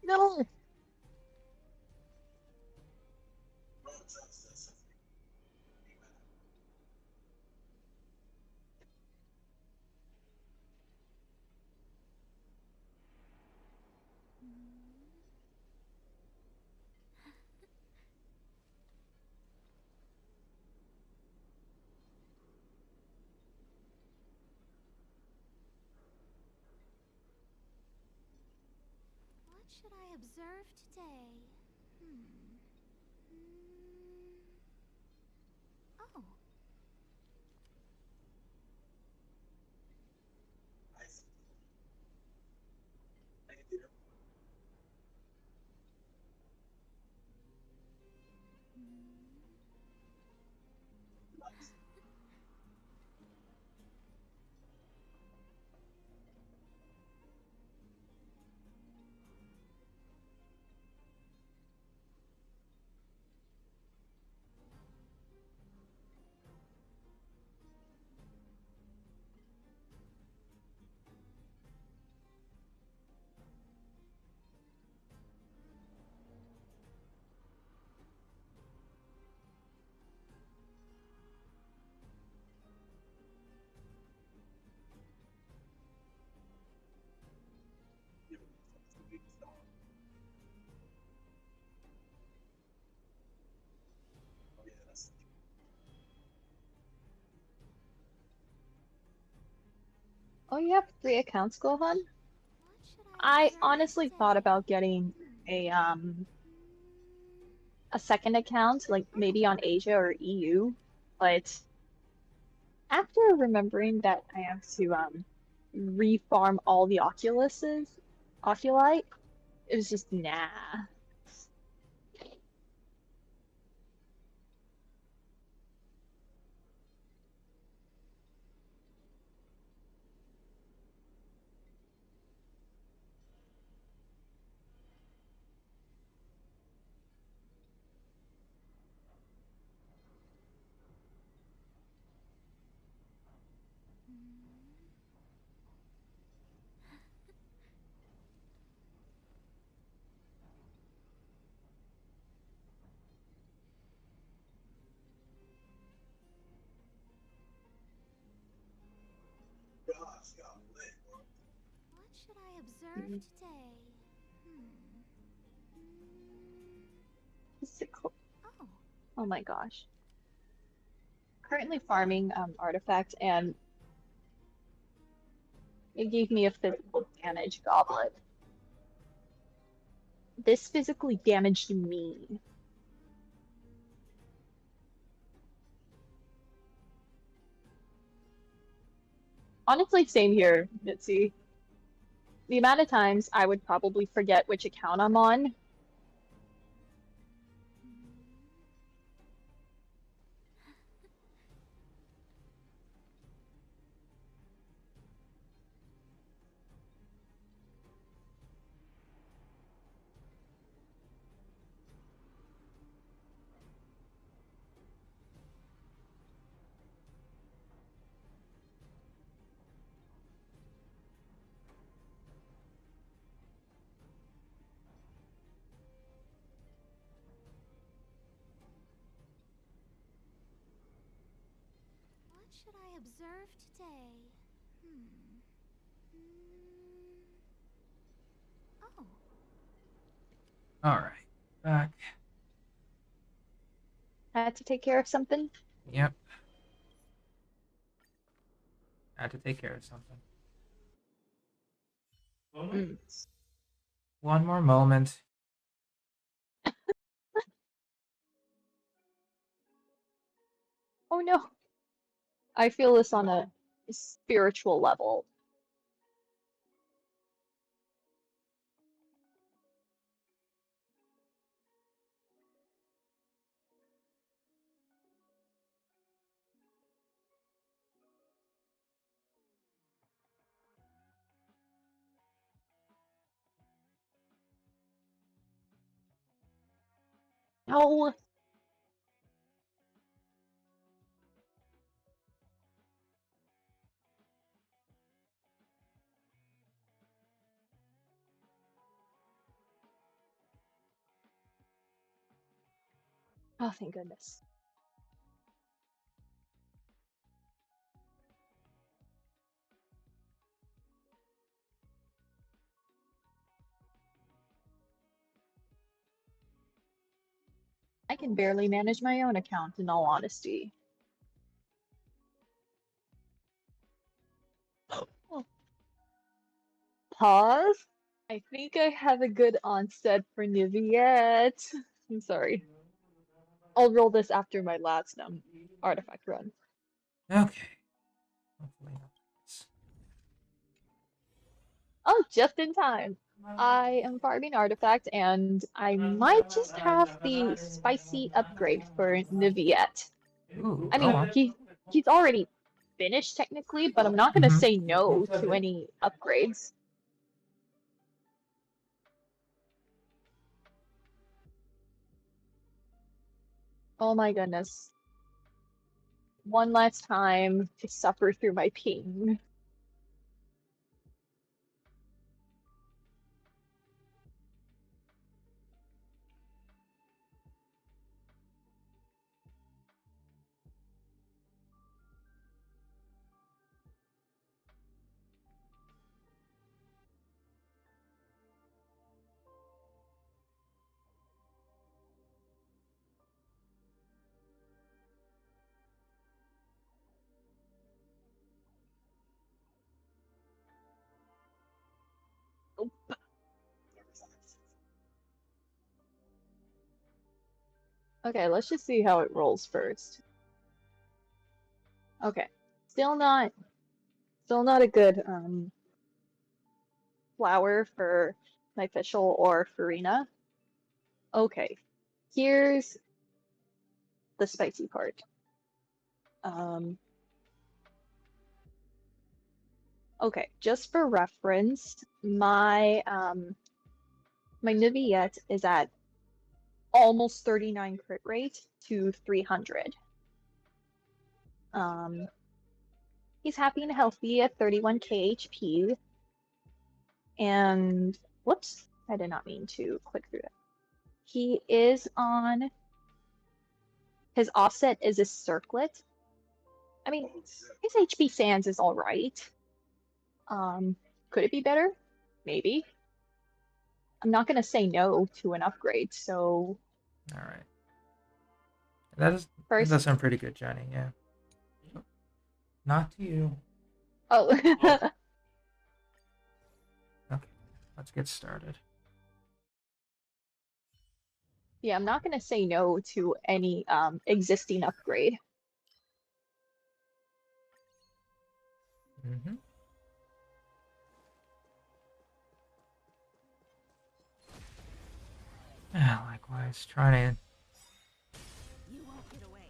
No. what should I observe today? Hmm. Oh. Oh, you have 3 accounts, Gohan? What should I I observe honestly thought today? about getting a second account, like maybe on Asia or EU, but after remembering that I have to refarm all the Oculi, it was just nah. What should I observe today? Hmm. Physical. Oh. Oh my gosh. Currently farming artifacts, and it gave me a physical damage goblet. This physically damaged me. Honestly, same here, Mitzi. The amount of times I would probably forget which account I'm on. What should I observe today? Hmm. Alright. Back. Had to take care of something. Yep. Had to take care of something. Mm. One more moment. Oh no. I feel this on a spiritual level. No. Oh, thank goodness. I can barely manage my own account, in all honesty. Oh. Pause. I think I have a good onset for Niviette. I'm sorry. I'll roll this after my last artifact run. Okay. Hopefully not. Oh, just in time. I am farming artifact, and I might just have the spicy upgrade for Niviette. Ooh, I go mean, on. he's already finished technically, but I'm not gonna say no to any upgrades. Oh my goodness. One last time to suffer through my ping. Okay, let's just see how it rolls first. Okay, still not a good flower for my official or Farina. Okay, here's the spicy part. Okay, just for reference, my my Niviette is at almost 39 crit rate to 300. He's happy and healthy at 31k HP. And whoops, I did not mean to click through it. He is on his offset is a circlet. I mean, his HP sans is all right. Could it be better? Maybe. I'm not gonna say no to an upgrade, so All right. That does sound pretty good, Johnny. Yeah. Not to you. Oh. Okay, let's get started. Yeah, I'm not gonna say no to any existing upgrade. Mm-hmm. Yeah, likewise, trying to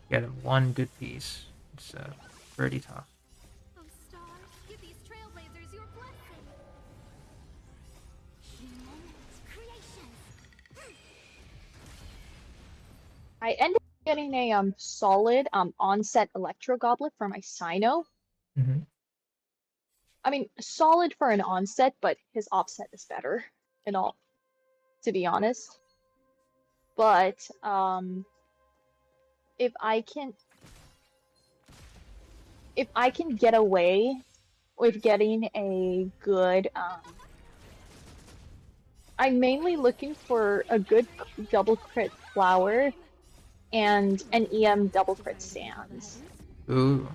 get one good piece. It's pretty tough. Oh, stars, give these trailblazers your blessing. Moments, creations. I ended up getting a solid onset electro goblet for my Sino. Mm-hmm. I mean, solid for an onset, but his offset is better and all, to be honest. But if I can get away with getting a good I'm mainly looking for a good double crit flower and an EM double crit sands. Ooh,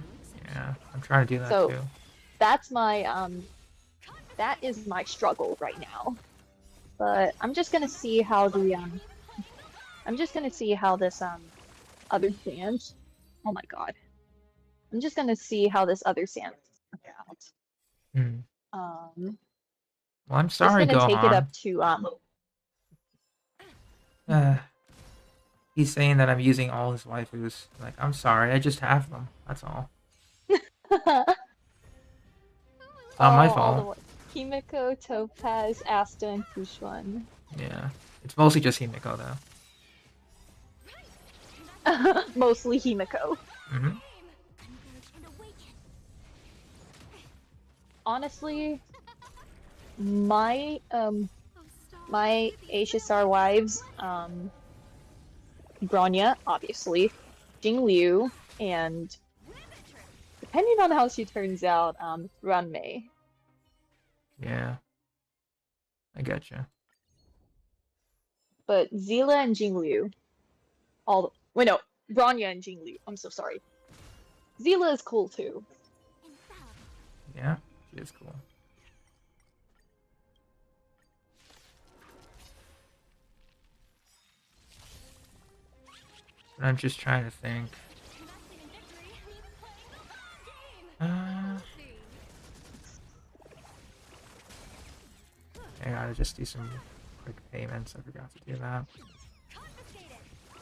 yeah, I'm trying to do that So too. that's my that is my struggle right now. But I'm just gonna see how the I'm just gonna see how this other sands. Oh my god. I'm just gonna see how this other sands work out. Hmm. Um, Well, I'm just sorry, gonna take it Gohan. up to Uh, he's saying that I'm using all his waifus. Like, I'm sorry, I just have them. That's all. It's oh, not my all the fault. Himiko, Topaz, Asta, and Kushuan. Yeah, it's mostly just Himiko though. Mostly Himiko. Hmm. Honestly, my my HSR wives, Bronya, obviously, Jingliu, and depending on how she turns out, Ranmei. Yeah, I get you. But Zila and Jingliu, all wait no, Bronya and Jingliu. I'm so sorry. Zila is cool too. Yeah, she is cool. But I'm just trying to think. I gotta just do some quick payments. I forgot to do that.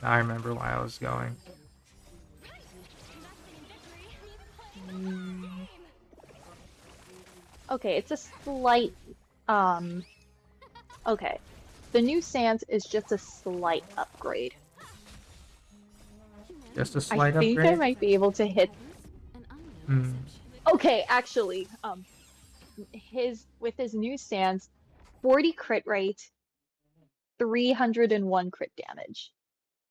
Now I remember why I was going. Okay, it's a slight okay. The new Sans is just a slight upgrade. Just a I slight think I upgrade? might be able to hit Hmm. okay, actually, with his new Sans, 40 crit rate, 301 crit damage.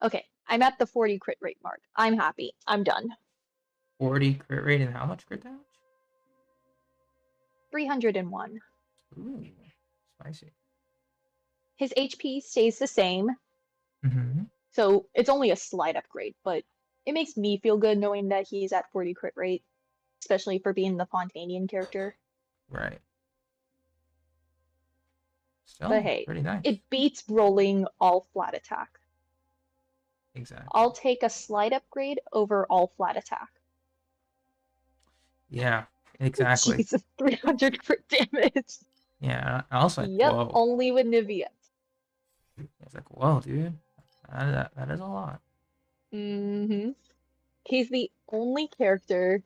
Okay, I'm at the 40 crit rate mark. I'm happy. I'm done. 40 crit rate and how much crit damage? 301. Ooh, spicy. His HP stays the same, Mm-hmm. so it's only a slight upgrade, but it makes me feel good knowing that he's at 40 crit rate, especially for being the Fontanian character. Right. But Still hey, pretty nice. it beats rolling all flat attack. Exactly. I'll take a slight upgrade over all flat attack. Yeah, exactly. Jesus, 300 crit damage. Yeah, I was like, Yep, whoa. only with Nivea. It's like, whoa, dude. That is a lot. Mm-hmm. He's the only character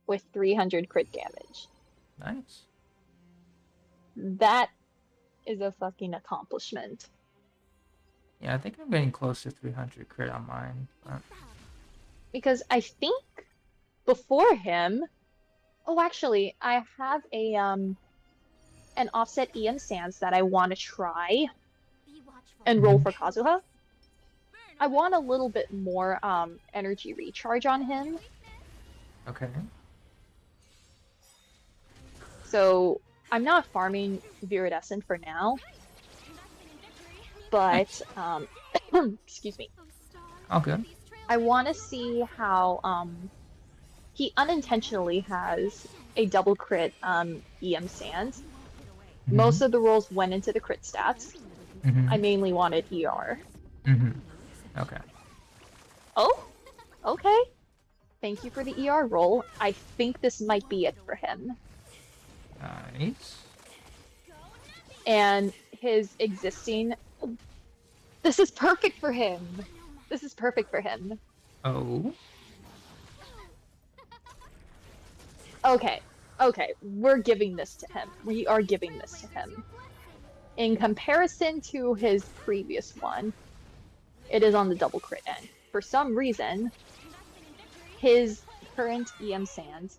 with 300 crit damage. Nice. That is a fucking accomplishment. Yeah, I think I'm getting close to 300 crit on mine. But... Because I think before him, oh, actually, I have an offset EM Sans that I want to try and roll for Kazuha. I want a little bit more energy recharge on him. Okay. So I'm not farming Viridescent for now. But excuse me. All good. I want to see how he unintentionally has a double crit EM Sans. Most of the rolls went into the crit stats. I mainly wanted ER. Okay. Oh, okay. Thank you for the ER roll. I think this might be it for him. Nice. And his existing... This is perfect for him! This is perfect for him. Oh. Okay, okay, we're giving this to him. We are giving this to him. In comparison to his previous one, it is on the double crit end. For some reason, his current EM Sans,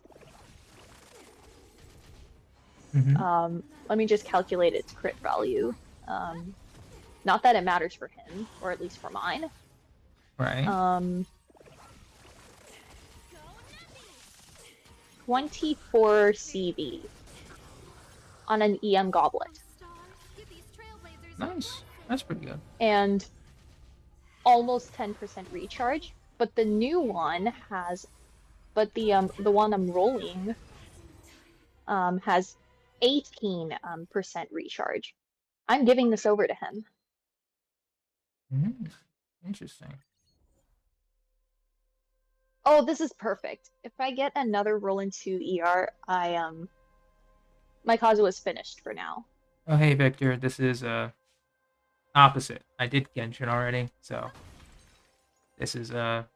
let me just calculate its crit value. Not that it matters for him, or at least for mine. Right. 24 CV on an EM Goblet. Nice. That's pretty good. and almost 10% recharge. But the new one has, but the one I'm rolling has 18% percent recharge. I'm giving this over to him. Interesting. Oh, this is perfect. If I get another roll into ER, my Kazuha is finished for now. Oh, hey, Victor. This is opposite. I did Genshin already, so this is after.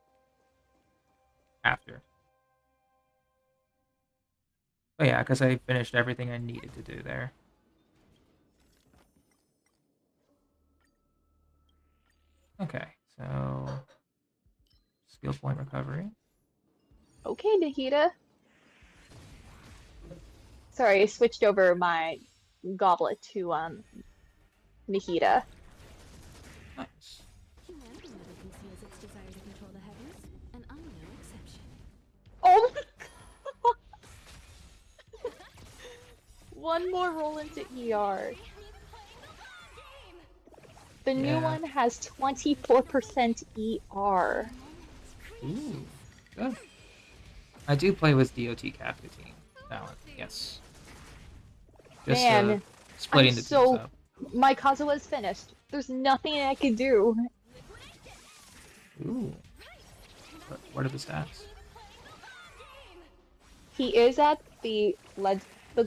But yeah, because I finished everything I needed to do there. Okay, so skill point recovery. Okay, Nikita. Sorry, I switched over my goblet to Nikita. Nice. Humanity never conceals its desire to control the heavens, and I'm no exception. Oh my god! One more roll into ER. The new Yeah. one has 24% ER. Ooh, good. I do play with DOT Kafka team. That one, yes. Just Man, splitting I'm the so- teams up. My Kazuha is finished. There's nothing I can do. Ooh. What are the stats? He is at the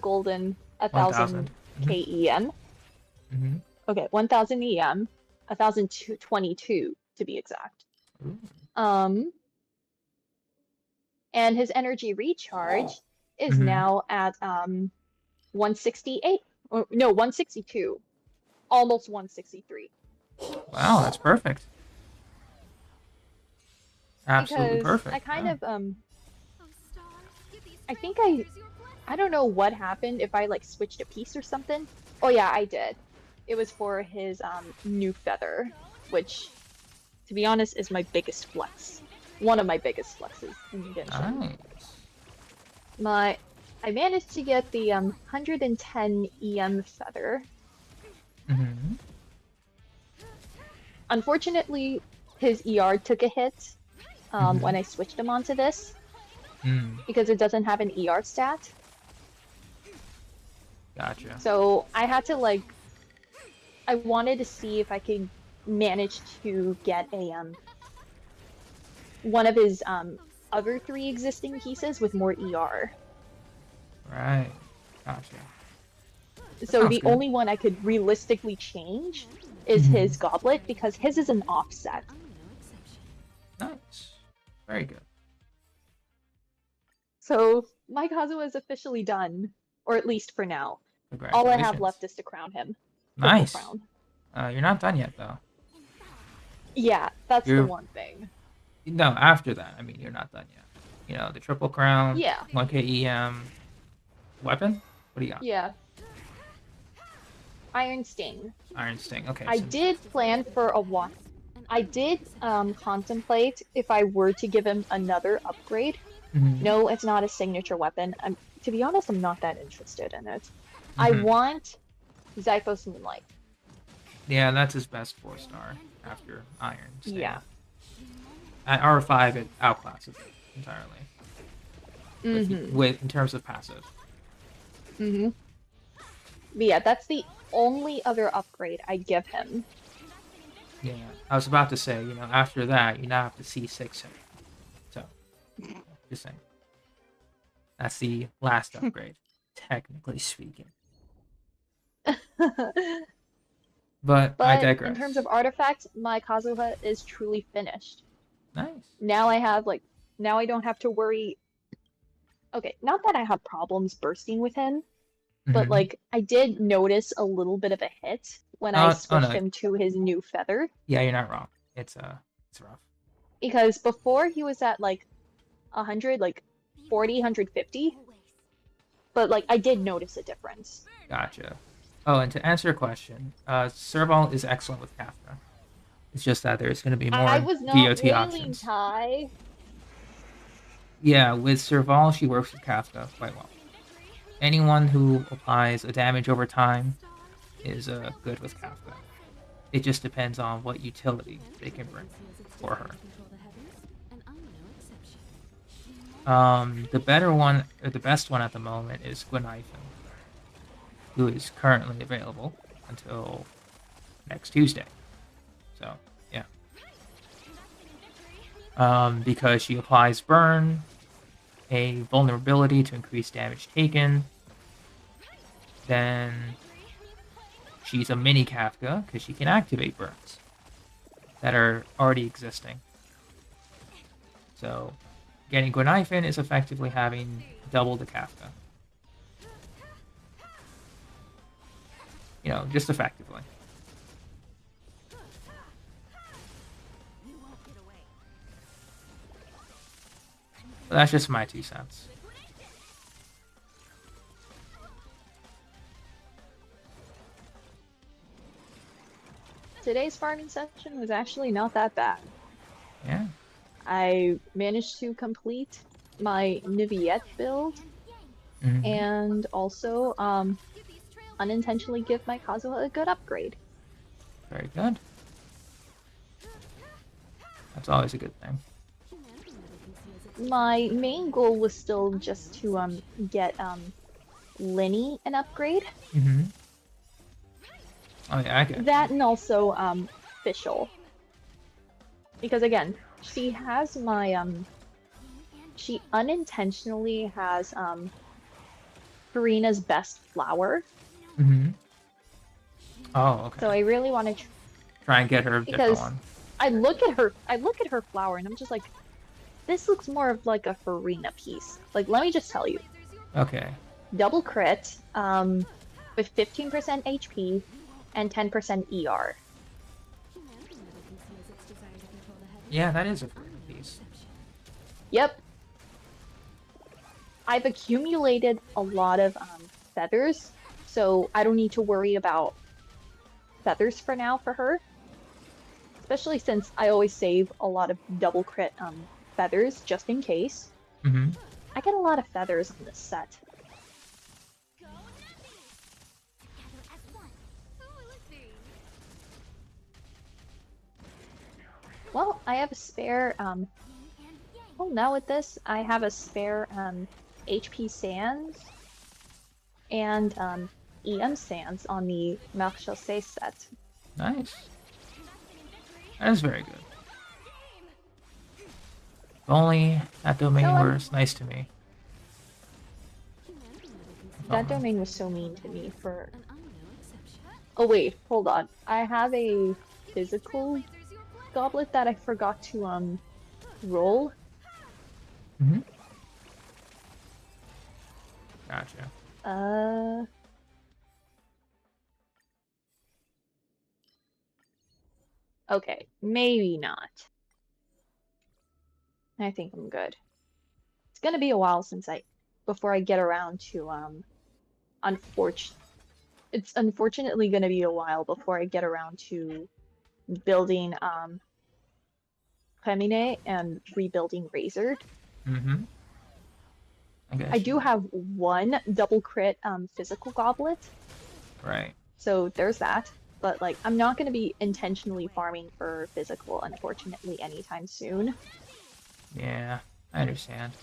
golden 1,000 KEM. Mm-hmm. Okay, 1,000 EM, 1,022 to be exact. Ooh. And his energy recharge is Mhm. now at 168. Or, no, 162. Almost 163. Wow, that's perfect. Absolutely Because perfect. I kind yeah. of Oh, stars, give these I think strangers your I don't know what happened, if I like switched a piece or something. Oh yeah, I did. It was for his new feather, which to be honest is my biggest flex. One of my biggest flexes in Genshin. Nice. I managed to get the 110 EM feather. Mm-hmm. Unfortunately, his ER took a hit when I switched him onto this because it doesn't have an ER stat. Gotcha. So I had to I wanted to see if I could manage to get a one of his other 3 existing pieces with more ER. Right. Gotcha. So sounds the good. only one I could realistically change is his goblet because his is an offset. I'm no exception. Nice. Very good. So my Kazuha is officially done, or at least for now. All I Congratulations. have left is to crown him. Nice. Triple Crown. You're not done yet, though. Yeah, that's the one thing. No, after that, I mean, you're not done yet. You know, the triple crown. Yeah. 1K EM. Weapon? What do you got? Yeah. Iron Sting. Iron Sting. Okay. I did plan for a while. I did contemplate if I were to give him another upgrade. No, it's not a signature weapon. To be honest, I'm not that interested in it. I want Zyphos Moonlight. Yeah, that's his best 4-star after Iron Sting. Yeah. At R5, it outclasses it entirely. In terms of passive. But yeah, that's the only other upgrade I'd give him. Yeah, I was about to say, you know, after that, you now have to C6 him. So, just saying. That's the last upgrade, technically speaking. But I digress. In terms of artifacts, my Kazuha is truly finished. Nice. Now now I don't have to worry. Okay, not that I have problems bursting with him, but I did notice a little bit of a hit when I switched him to his new feather. Yeah, you're not wrong. It's rough. Because before he was at 100, 40, 150. But I did notice a difference. Gotcha. Oh, and to answer your question, Serval is excellent with Kafka. It's just that there's going to be more I was not DOT willing, options. Ty. Yeah, with Serval, she works with Kafka quite well. Anyone who applies a damage over time is good with Kafka. It just depends on what utility they can bring for her. The better one, or the best one at the moment, is Gwenhyfen, who is currently available until next Tuesday. So, yeah. Because she applies Burn, a vulnerability to increase damage taken, then she's a mini Kafka because she can activate burns that are already existing. So, getting Gwenhyfen is effectively having double the Kafka. You know, just effectively. But that's just my 2 cents. Today's farming session was actually not that bad. Yeah. I managed to complete my Niviette build Mhm. and also unintentionally give my Kazuha a good upgrade. Very good. That's always a good thing. My main goal was still just to get Linny an upgrade. Mm-hmm. Oh yeah, I get That and also Fischl. Because again, she has my she unintentionally has Karina's best flower. Mm-hmm. Oh, okay. So I really want to try and get her a different because one. I look at her flower and I'm just like, this looks more of like a Farina piece. Like, let me just tell you. Okay. Double crit, with 15% HP and 10% ER. Yeah, that is a free piece. Yep. I've accumulated a lot of feathers, so I don't need to worry about feathers for now for her. Especially since I always save a lot of double crit feathers just in case. Mm-hmm. I get a lot of feathers on this set. Well, I have a spare well, now with this, I have a spare HP Sands and EM Sands on the Marchaussee set. Nice. That is very good. If only that domain So, were nice to me. that Oh, domain was so mean to me for... Oh wait, hold on. I have a physical goblet that I forgot to roll. Mm-hmm. Gotcha. Okay, maybe not. I think I'm good. It's gonna be a while before I get around to it's unfortunately gonna be a while before I get around to building Femine and rebuilding Razor. Mm-hmm. I do have one double crit physical goblet, Right. so there's that. But like, I'm not gonna be intentionally farming for physical, unfortunately, anytime soon. Yeah, I understand.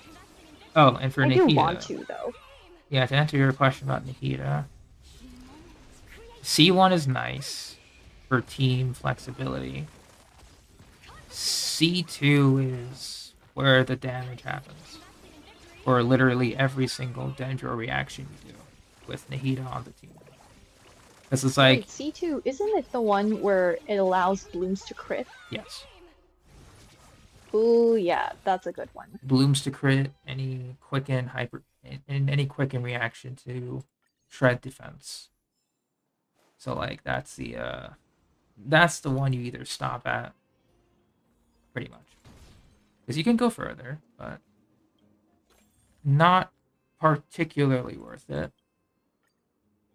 Oh, and for I Nahida. do want to though. Yeah, to answer your question about Nahida, C1 is nice for team flexibility. C2 is where the damage happens. For literally every single Dendro reaction you do with Nahida on the team. Because it's like... Wait, C2, isn't it the one where it allows blooms to crit? Yes. Ooh, yeah, that's a good one. Blooms to crit, any quicken any quicken reaction to shred defense. So like that's the one you either stop at, pretty much. Because you can go further, but not particularly worth it.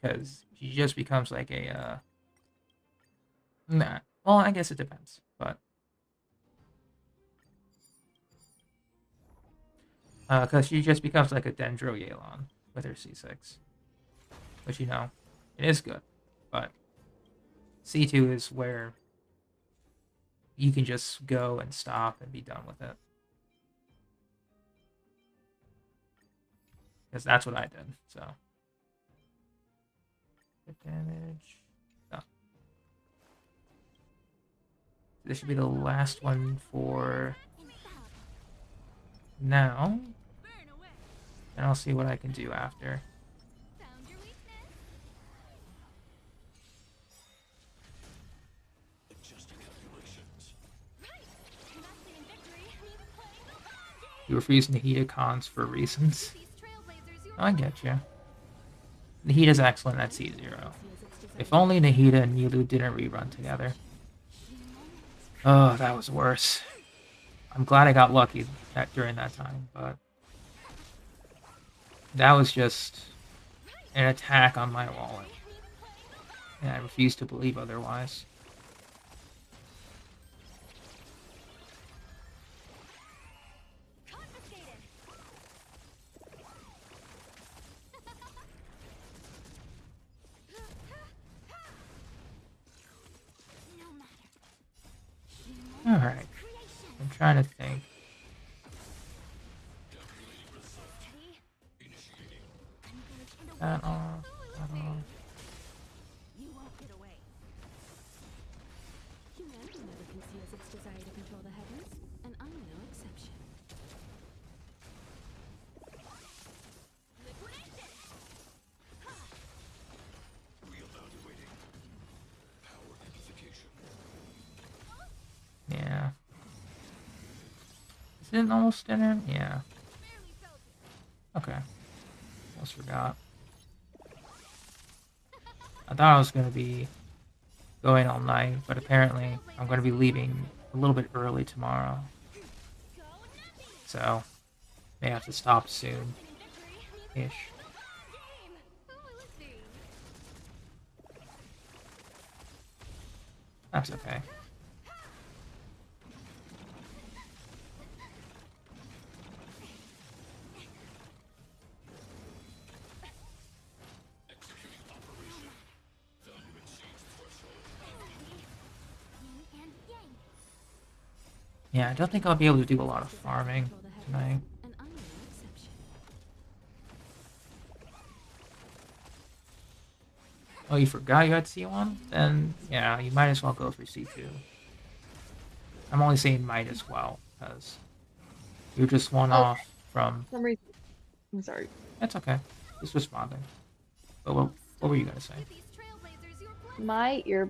Because she just becomes like a nah. Well, I guess it depends, but because she just becomes like a Dendro Yelan with her C6, which you know, it is good, but C2 is where you can just go and stop and be done with it. Because that's what I did, so. Good damage. Oh. This should be the last one for now. And I'll see what I can do after. Found your weakness. Adjusting calculations. Right. Investing in victory means playing the long game. You refuse Nahida cons for reasons. These trailblazers, you're I get you. Nahida's excellent at C0. If only Nahida and Nilu didn't rerun together. Oh, that was worse. I'm glad I got lucky during that time, but that was just an attack on my wallet. And I refuse to believe otherwise. confiscated. No matter. Alright. I'm trying to think. Steady. Initiating. That off. That off. You won't get away. Humanity never conceals its desire to control the heavens, and I'm no exception. Liquidation! Reevaluating. Power amplification. Yeah. Is it almost dinner? Yeah. Barely felt it. Okay. Almost forgot. I thought I was going to be going all night, but apparently I'm going to be leaving a little bit early tomorrow. Go nuts! So, may have to stop soon-ish. Game! Oh, let's see. That's okay. Executing operation. Value exceeds threshold. Yin and yang. Yeah, I don't think I'll be able to do a lot of farming tonight. And I'm no exception. Oh, you forgot you had C1? Then, yeah, you might as well go for C2. I'm only saying might as well, because you're just one off from... For some reason, I'm sorry. That's okay. Just responding. But what were you going to say? Give these trailblazers your blessing. My ear.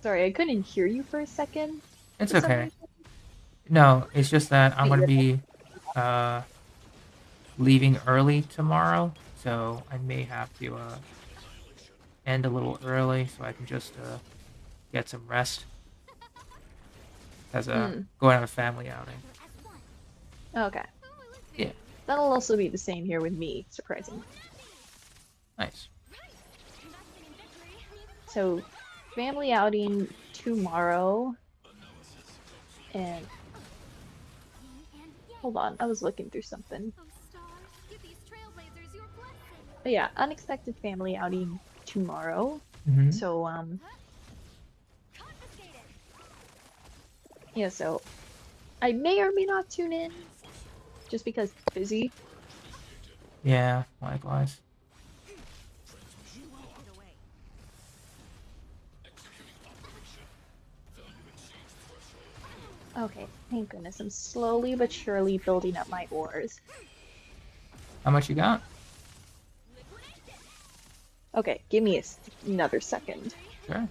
Sorry, I couldn't hear you for a second. It's for some okay. reason. No, it's just that I'm going to be leaving early tomorrow, so I may have to end a little early so I can just get some rest. As going on a family outing. As one. Okay. Oh, let's see. Yeah, That'll also be the same here with me, surprisingly. nice. Investing in victory means So, family outing tomorrow. And yin and yang. hold on, I was looking through something. Oh, stars, give these trailblazers your blessing. But yeah, unexpected family outing tomorrow. Mm-hmm. So, Confiscated. yeah, so I may or may not tune in just because busy. Yeah, likewise. You won't get away. Executing operation. Value exceeds threshold. Okay, thank goodness. I'm slowly but surely building up my ores. How much you got? Liquidation. Okay, give me another second. Sure. Game.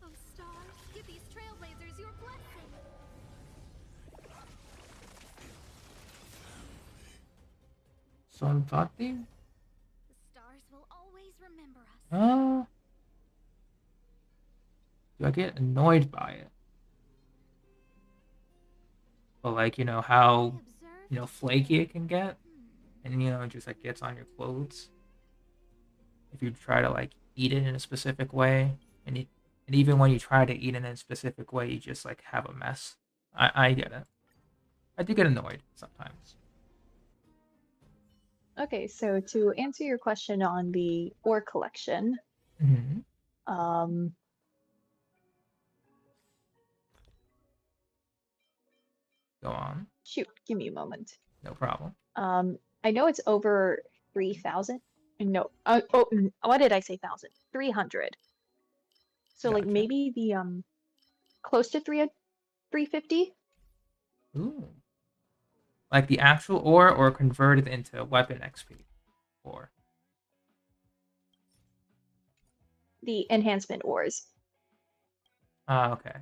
Oh, stars, give these trailblazers your blessing. Sonpati? The stars will always remember us. Do I get annoyed by it? But like, you know, how, I observe. flaky it can get? And, it just like gets on your clothes. If you try to like eat it in a specific way, and even when you try to eat it in a specific way, you just like have a mess. I get it. I do get annoyed sometimes. Okay, so to answer your question on the ore collection, Mm-hmm. um, Go on. shoot, give me a moment. No problem. I know it's over 3,000. No, what did I say? 1,000? 300. So like Gotcha. maybe the close to 350. Ooh. Like the actual ore or converted into weapon XP ore? The enhancement ores. Ah, okay.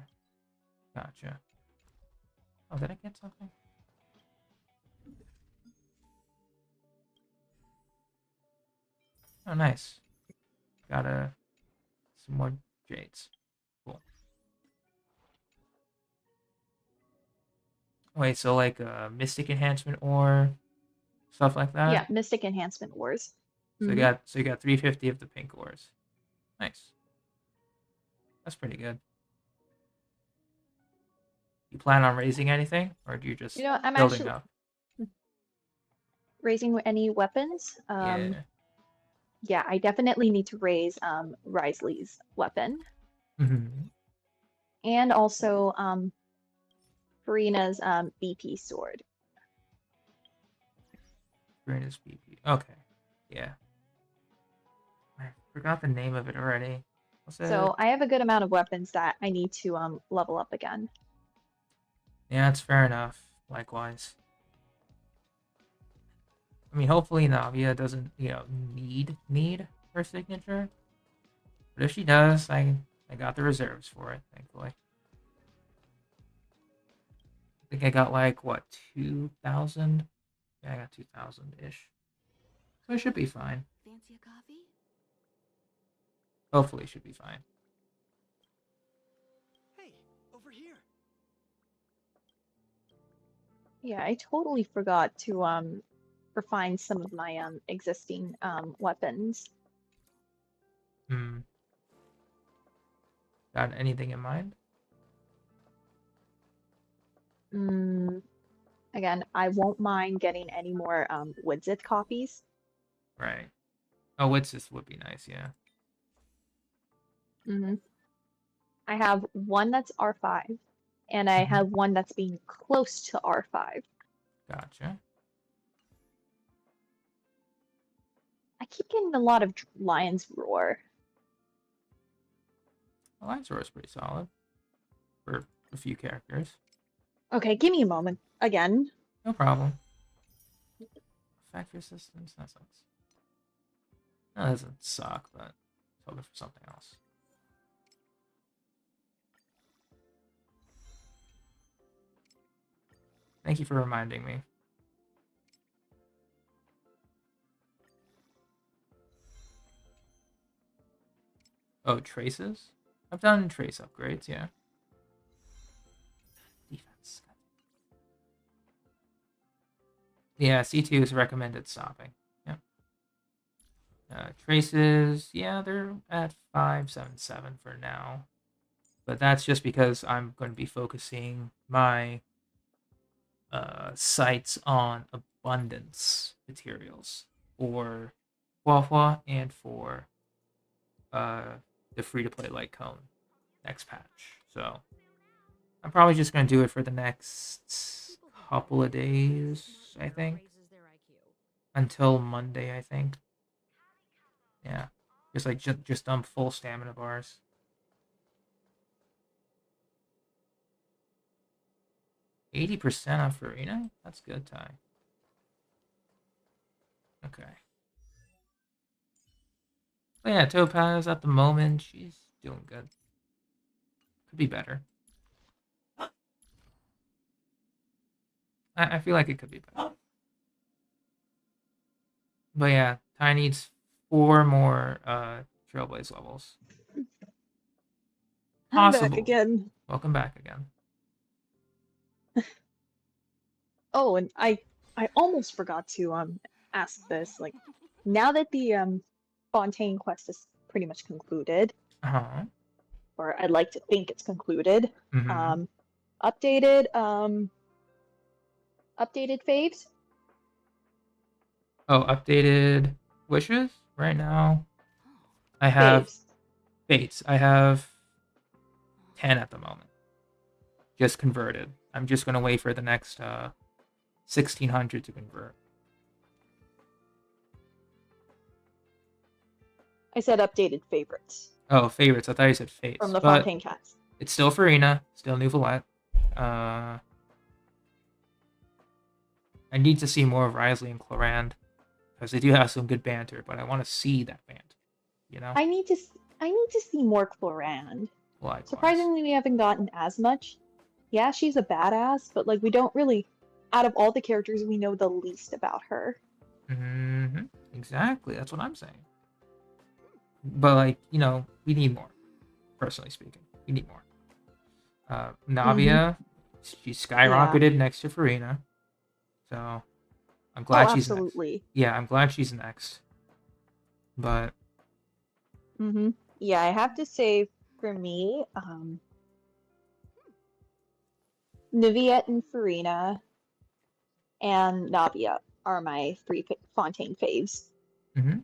Gotcha. Oh, did I get something? Oh, nice. Got some more jades. Cool. Wait, so like mystic enhancement ore, stuff like that? Yeah, mystic enhancement ores. So Mhm. you got 350 of the pink ores. Nice. That's pretty good. You plan on raising anything, or do you You just know, I'm building actually up? raising any weapons. Yeah. Yeah, I definitely need to raise Risley's weapon Mm-hmm. and also Farina's BP sword. Brandis BP. Okay. Yeah. I forgot the name of it already. What's it? So I have a good amount of weapons that I need to level up again. Yeah, it's fair enough. Likewise. I mean, hopefully Navia doesn't, need her signature. But if she does, I got the reserves for it, thankfully. I think I got like what 2,000. Yeah, I got 2,000 ish. So it should be fine. Fancy a coffee? Hopefully, it should be fine. Hey, over here. Yeah, I totally forgot to refine some of my existing weapons. Hmm. Got anything in mind? Mm, again, I won't mind getting any more Widzith copies. Right. Oh, Witsis would be nice. Yeah. Hmm. I have one that's R5, and I Mhm. have one that's being close to R5. Gotcha. I keep getting a lot of Lion's Roar. Alliance Roar is pretty solid for a few characters. Okay, give me a moment. Again. No problem. Factory systems. That sucks. No, that doesn't suck, but hoping for something else. Thank you for reminding me. Oh, traces? I've done trace upgrades, yeah. Defense. Yeah, C2 is recommended stopping. Yep. Traces, yeah, they're at 577 for now. But that's just because I'm going to be focusing my sites on abundance materials for Huahua and for the free-to-play light cone next patch. So I'm probably just going to do it for the next couple of days, I think. Until Monday, I think. Yeah. Just dump full stamina bars. %80% off Farina? That's good, Ty. Okay. But yeah, Topaz at the moment, she's doing good. Could be better. I feel like it could be better. But yeah, Ty needs 4 more Trailblaze levels. I'm back Possible. again. Welcome back again. Oh, and I almost forgot to ask this. Like, now that the Fontaine quest is pretty much concluded, Uh-huh. or I'd like to think it's concluded, Mm-hmm. updated updated faves. Oh, updated wishes? Right now, I have Faves. fates. I have 10 at the moment. Just converted. I'm just gonna wait for the next 1600 to convert. I said updated favorites Oh, favorites. I thought you said from fates. the But Fontaine cats. it's still Farina, still New Valette. I need to see more of Risley and Clorand because they do have some good banter, but I want to see that banter. You know, I need to see more Clorand. likewise. Surprisingly, we haven't gotten as much. Yeah, she's a badass, but like we don't really, out of all the characters, we know the least about her. Exactly. That's what I'm saying. But like, we need more. Personally speaking, we need more. Navia, she Yeah. skyrocketed next to Farina, so I'm Oh, glad she's next. absolutely. Yeah, I'm glad she's next. But Yeah, I have to say, for me, Niviette and Farina and Navia are my three Fontaine faves. mhm.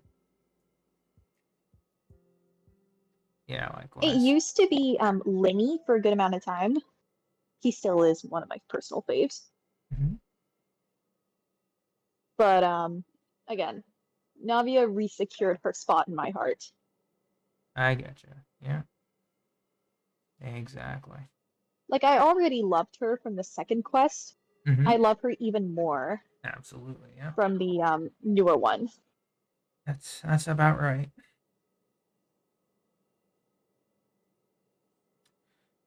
Yeah, It likewise. used to be Linny for a good amount of time. He still is one of my personal faves. Mhm. But again, Navia resecured her spot in my heart. I get you. Yeah, exactly. Like I already loved her from the second quest. I Hmm. love her even more Absolutely. Yeah, from the newer one. that's about right.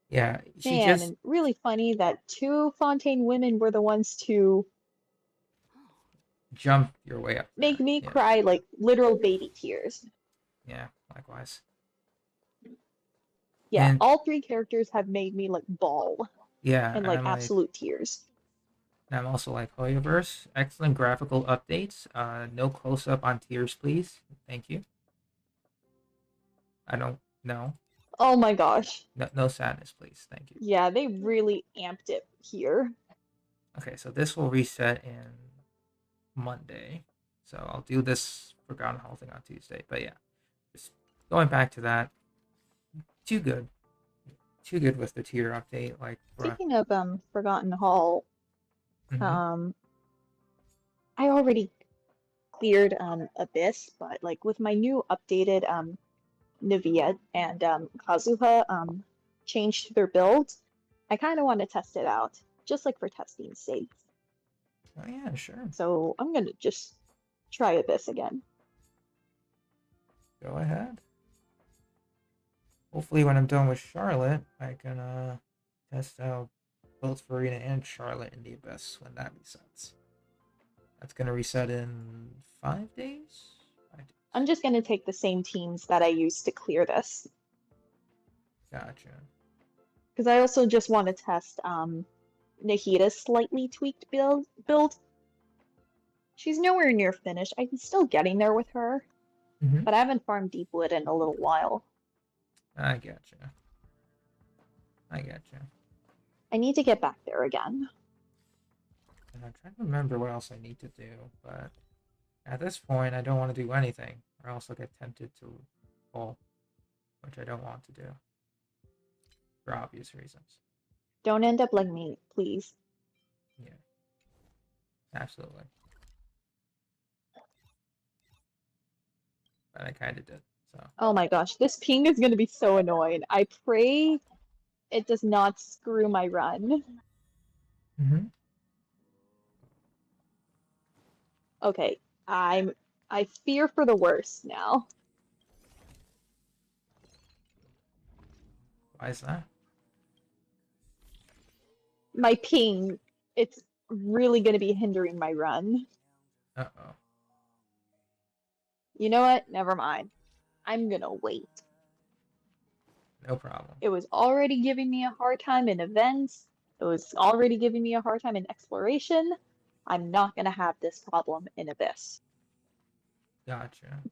Yeah, she Man, just and really funny that two Fontaine women were the ones to jumped your way up make there. me Yeah, cry like literal baby tears. yeah, likewise. Yeah, And all three characters have made me like bawl yeah, and like absolute tears. I'm also like Hoyoverse. Excellent graphical updates. No close up on tears, please. Thank you. I don't know. Oh my gosh. No sadness, please. Thank you. Yeah, they really amped it here. Okay, so this will reset in Monday. So I'll do this Forgotten Hall thing on Tuesday. But yeah, just going back to that. Too good. Too good with the tier update. Like, bruh. Speaking of Forgotten Hall, Hmm. um I already cleared Abyss, but like with my new updated Nivea and Kazuha changed their builds, I kind of want to test it out, just like for testing's sake. Oh yeah, sure. So I'm gonna just try Abyss again. Go ahead. Hopefully, when I'm done with Charlotte, I can test out both Farina and Charlotte in the Abyss when that resets. That's gonna reset in 5 days. 5 days. I'm just gonna take the same teams that I used to clear this, Gotcha. because I also just want to test Nahita's slightly tweaked build. She's nowhere near finished. I'm still getting there with her, Mm-hmm. but I haven't farmed Deepwood in a little while. I gotcha. I gotcha. I need to get back there again. And I'm trying to remember what else I need to do, but at this point, I don't want to do anything, or else I'll get tempted to pull, which I don't want to do for obvious reasons. Don't end up like me, please. Yeah, absolutely. But I kind of did. So Oh my gosh, this ping is gonna be so annoying. I pray it does not screw my run. mm-hmm. Okay, I fear for the worst now. Why is that? My ping, it's really gonna be hindering my run. Uh-oh. You know what? Never mind. I'm gonna wait. No problem. It was already giving me a hard time in events. It was already giving me a hard time in exploration. I'm not gonna have this problem in Abyss. Gotcha.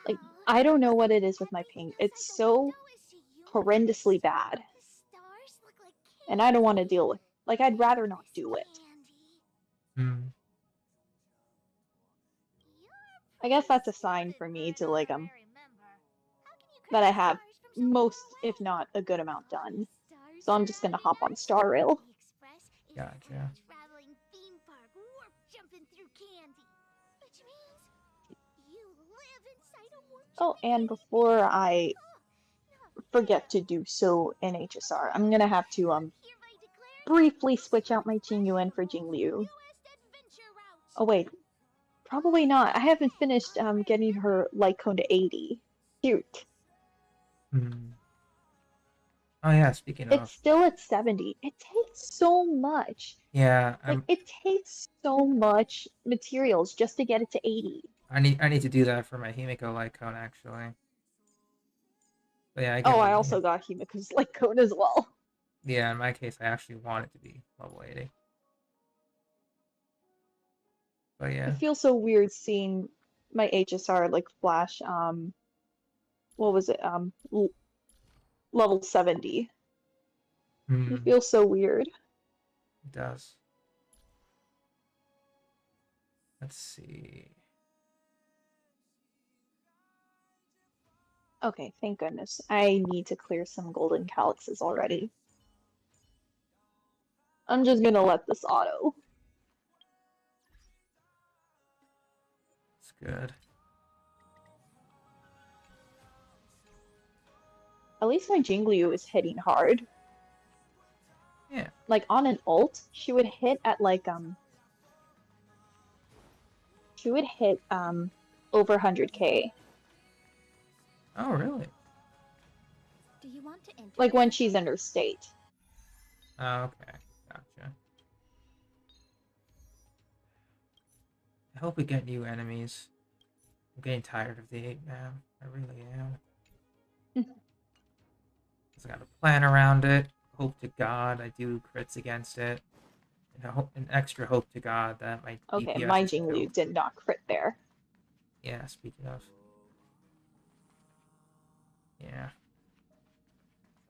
Like, I don't know what it is with my ping. It's so horrendously bad. And I don't want to deal with, like, I'd rather not do it. Hmm. I guess that's a sign for me to like that I have most, if not a good amount done. So I'm just gonna hop on Star Rail. Gotcha. Traveling theme park, warp jumping through candy. Which means you live inside a warp Oh, jumping and before I forget to do so in HSR, I'm gonna have to hereby declare briefly switch out my Jingyuan for Jingliu. newest adventure route. Oh wait, probably not. I haven't finished getting her light cone to 80. Cute. Hmm. Oh yeah, speaking It's of, still at 70. It takes so much. yeah, Like it takes so much materials just to get it to 80. I need to do that for my Himiko light cone actually. But yeah, I get Oh, what I you also mean. got Himiko's light cone as well. Yeah, in my case, I actually want it to be level 80. But It yeah, feels so weird seeing my HSR like flash what was it? Level 70. It hmm, feels so weird. it does. Let's see. Okay, thank goodness. I need to clear some golden calyxes already. I'm just gonna let this auto. It's good. At least my Jingliu is hitting hard. Yeah. Like on an ult, she would hit at like she would hit over 100k. Oh, really? Do you want to enter Like the when she's circle? in her state. Oh, okay. Gotcha. I hope we get new enemies. I'm getting tired of the 8-man. I really am. I got a plan around it. Hope to God I do crits against it. And an extra hope to God that my Okay, DPS my is still. Jingliu did not crit there. Yeah, speaking of. Yeah.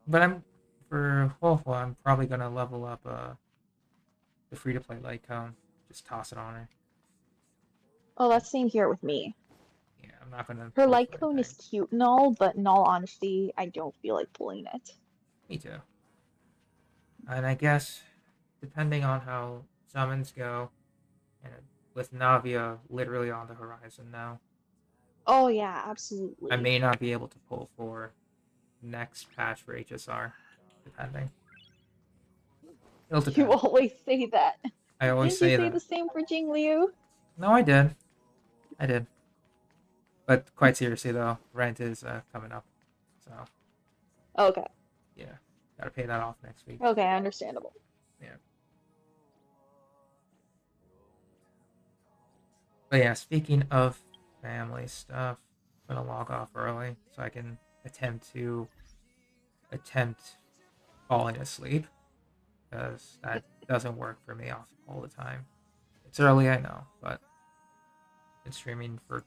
But for Wolfwa, I'm probably gonna level up the free to play light cone. Just toss it on her. Oh, that's same here with me. Yeah, I'm not gonna Her pull light for cone is anything. cute and all, but in all honesty, I don't feel like pulling it. Me too. And I guess depending on how summons go, and with Navia literally on the horizon now, Oh yeah, I absolutely. may not be able to pull for next patch for HSR, depending. It'll You depend. always say that. I always Didn't you say say that. the same for Jingliu? No, I did. I did. But quite seriously though, rent is coming up, so Okay. yeah, gotta pay that off next week. Okay, understandable. Yeah. But yeah, speaking of family stuff, I'm gonna log off early so I can attempt falling asleep because that doesn't work for me all the time. It's early, I know, but been streaming for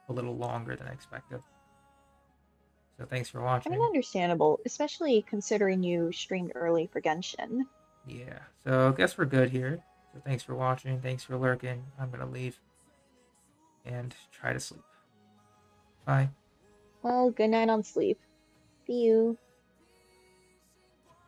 a little longer than I expected. So thanks for I mean, watching. understandable, especially considering you streamed early for Genshin. Yeah, so I guess we're good here. So thanks for watching. Thanks for lurking. I'm gonna leave and try to sleep. Bye. Well, good night on sleep. See you.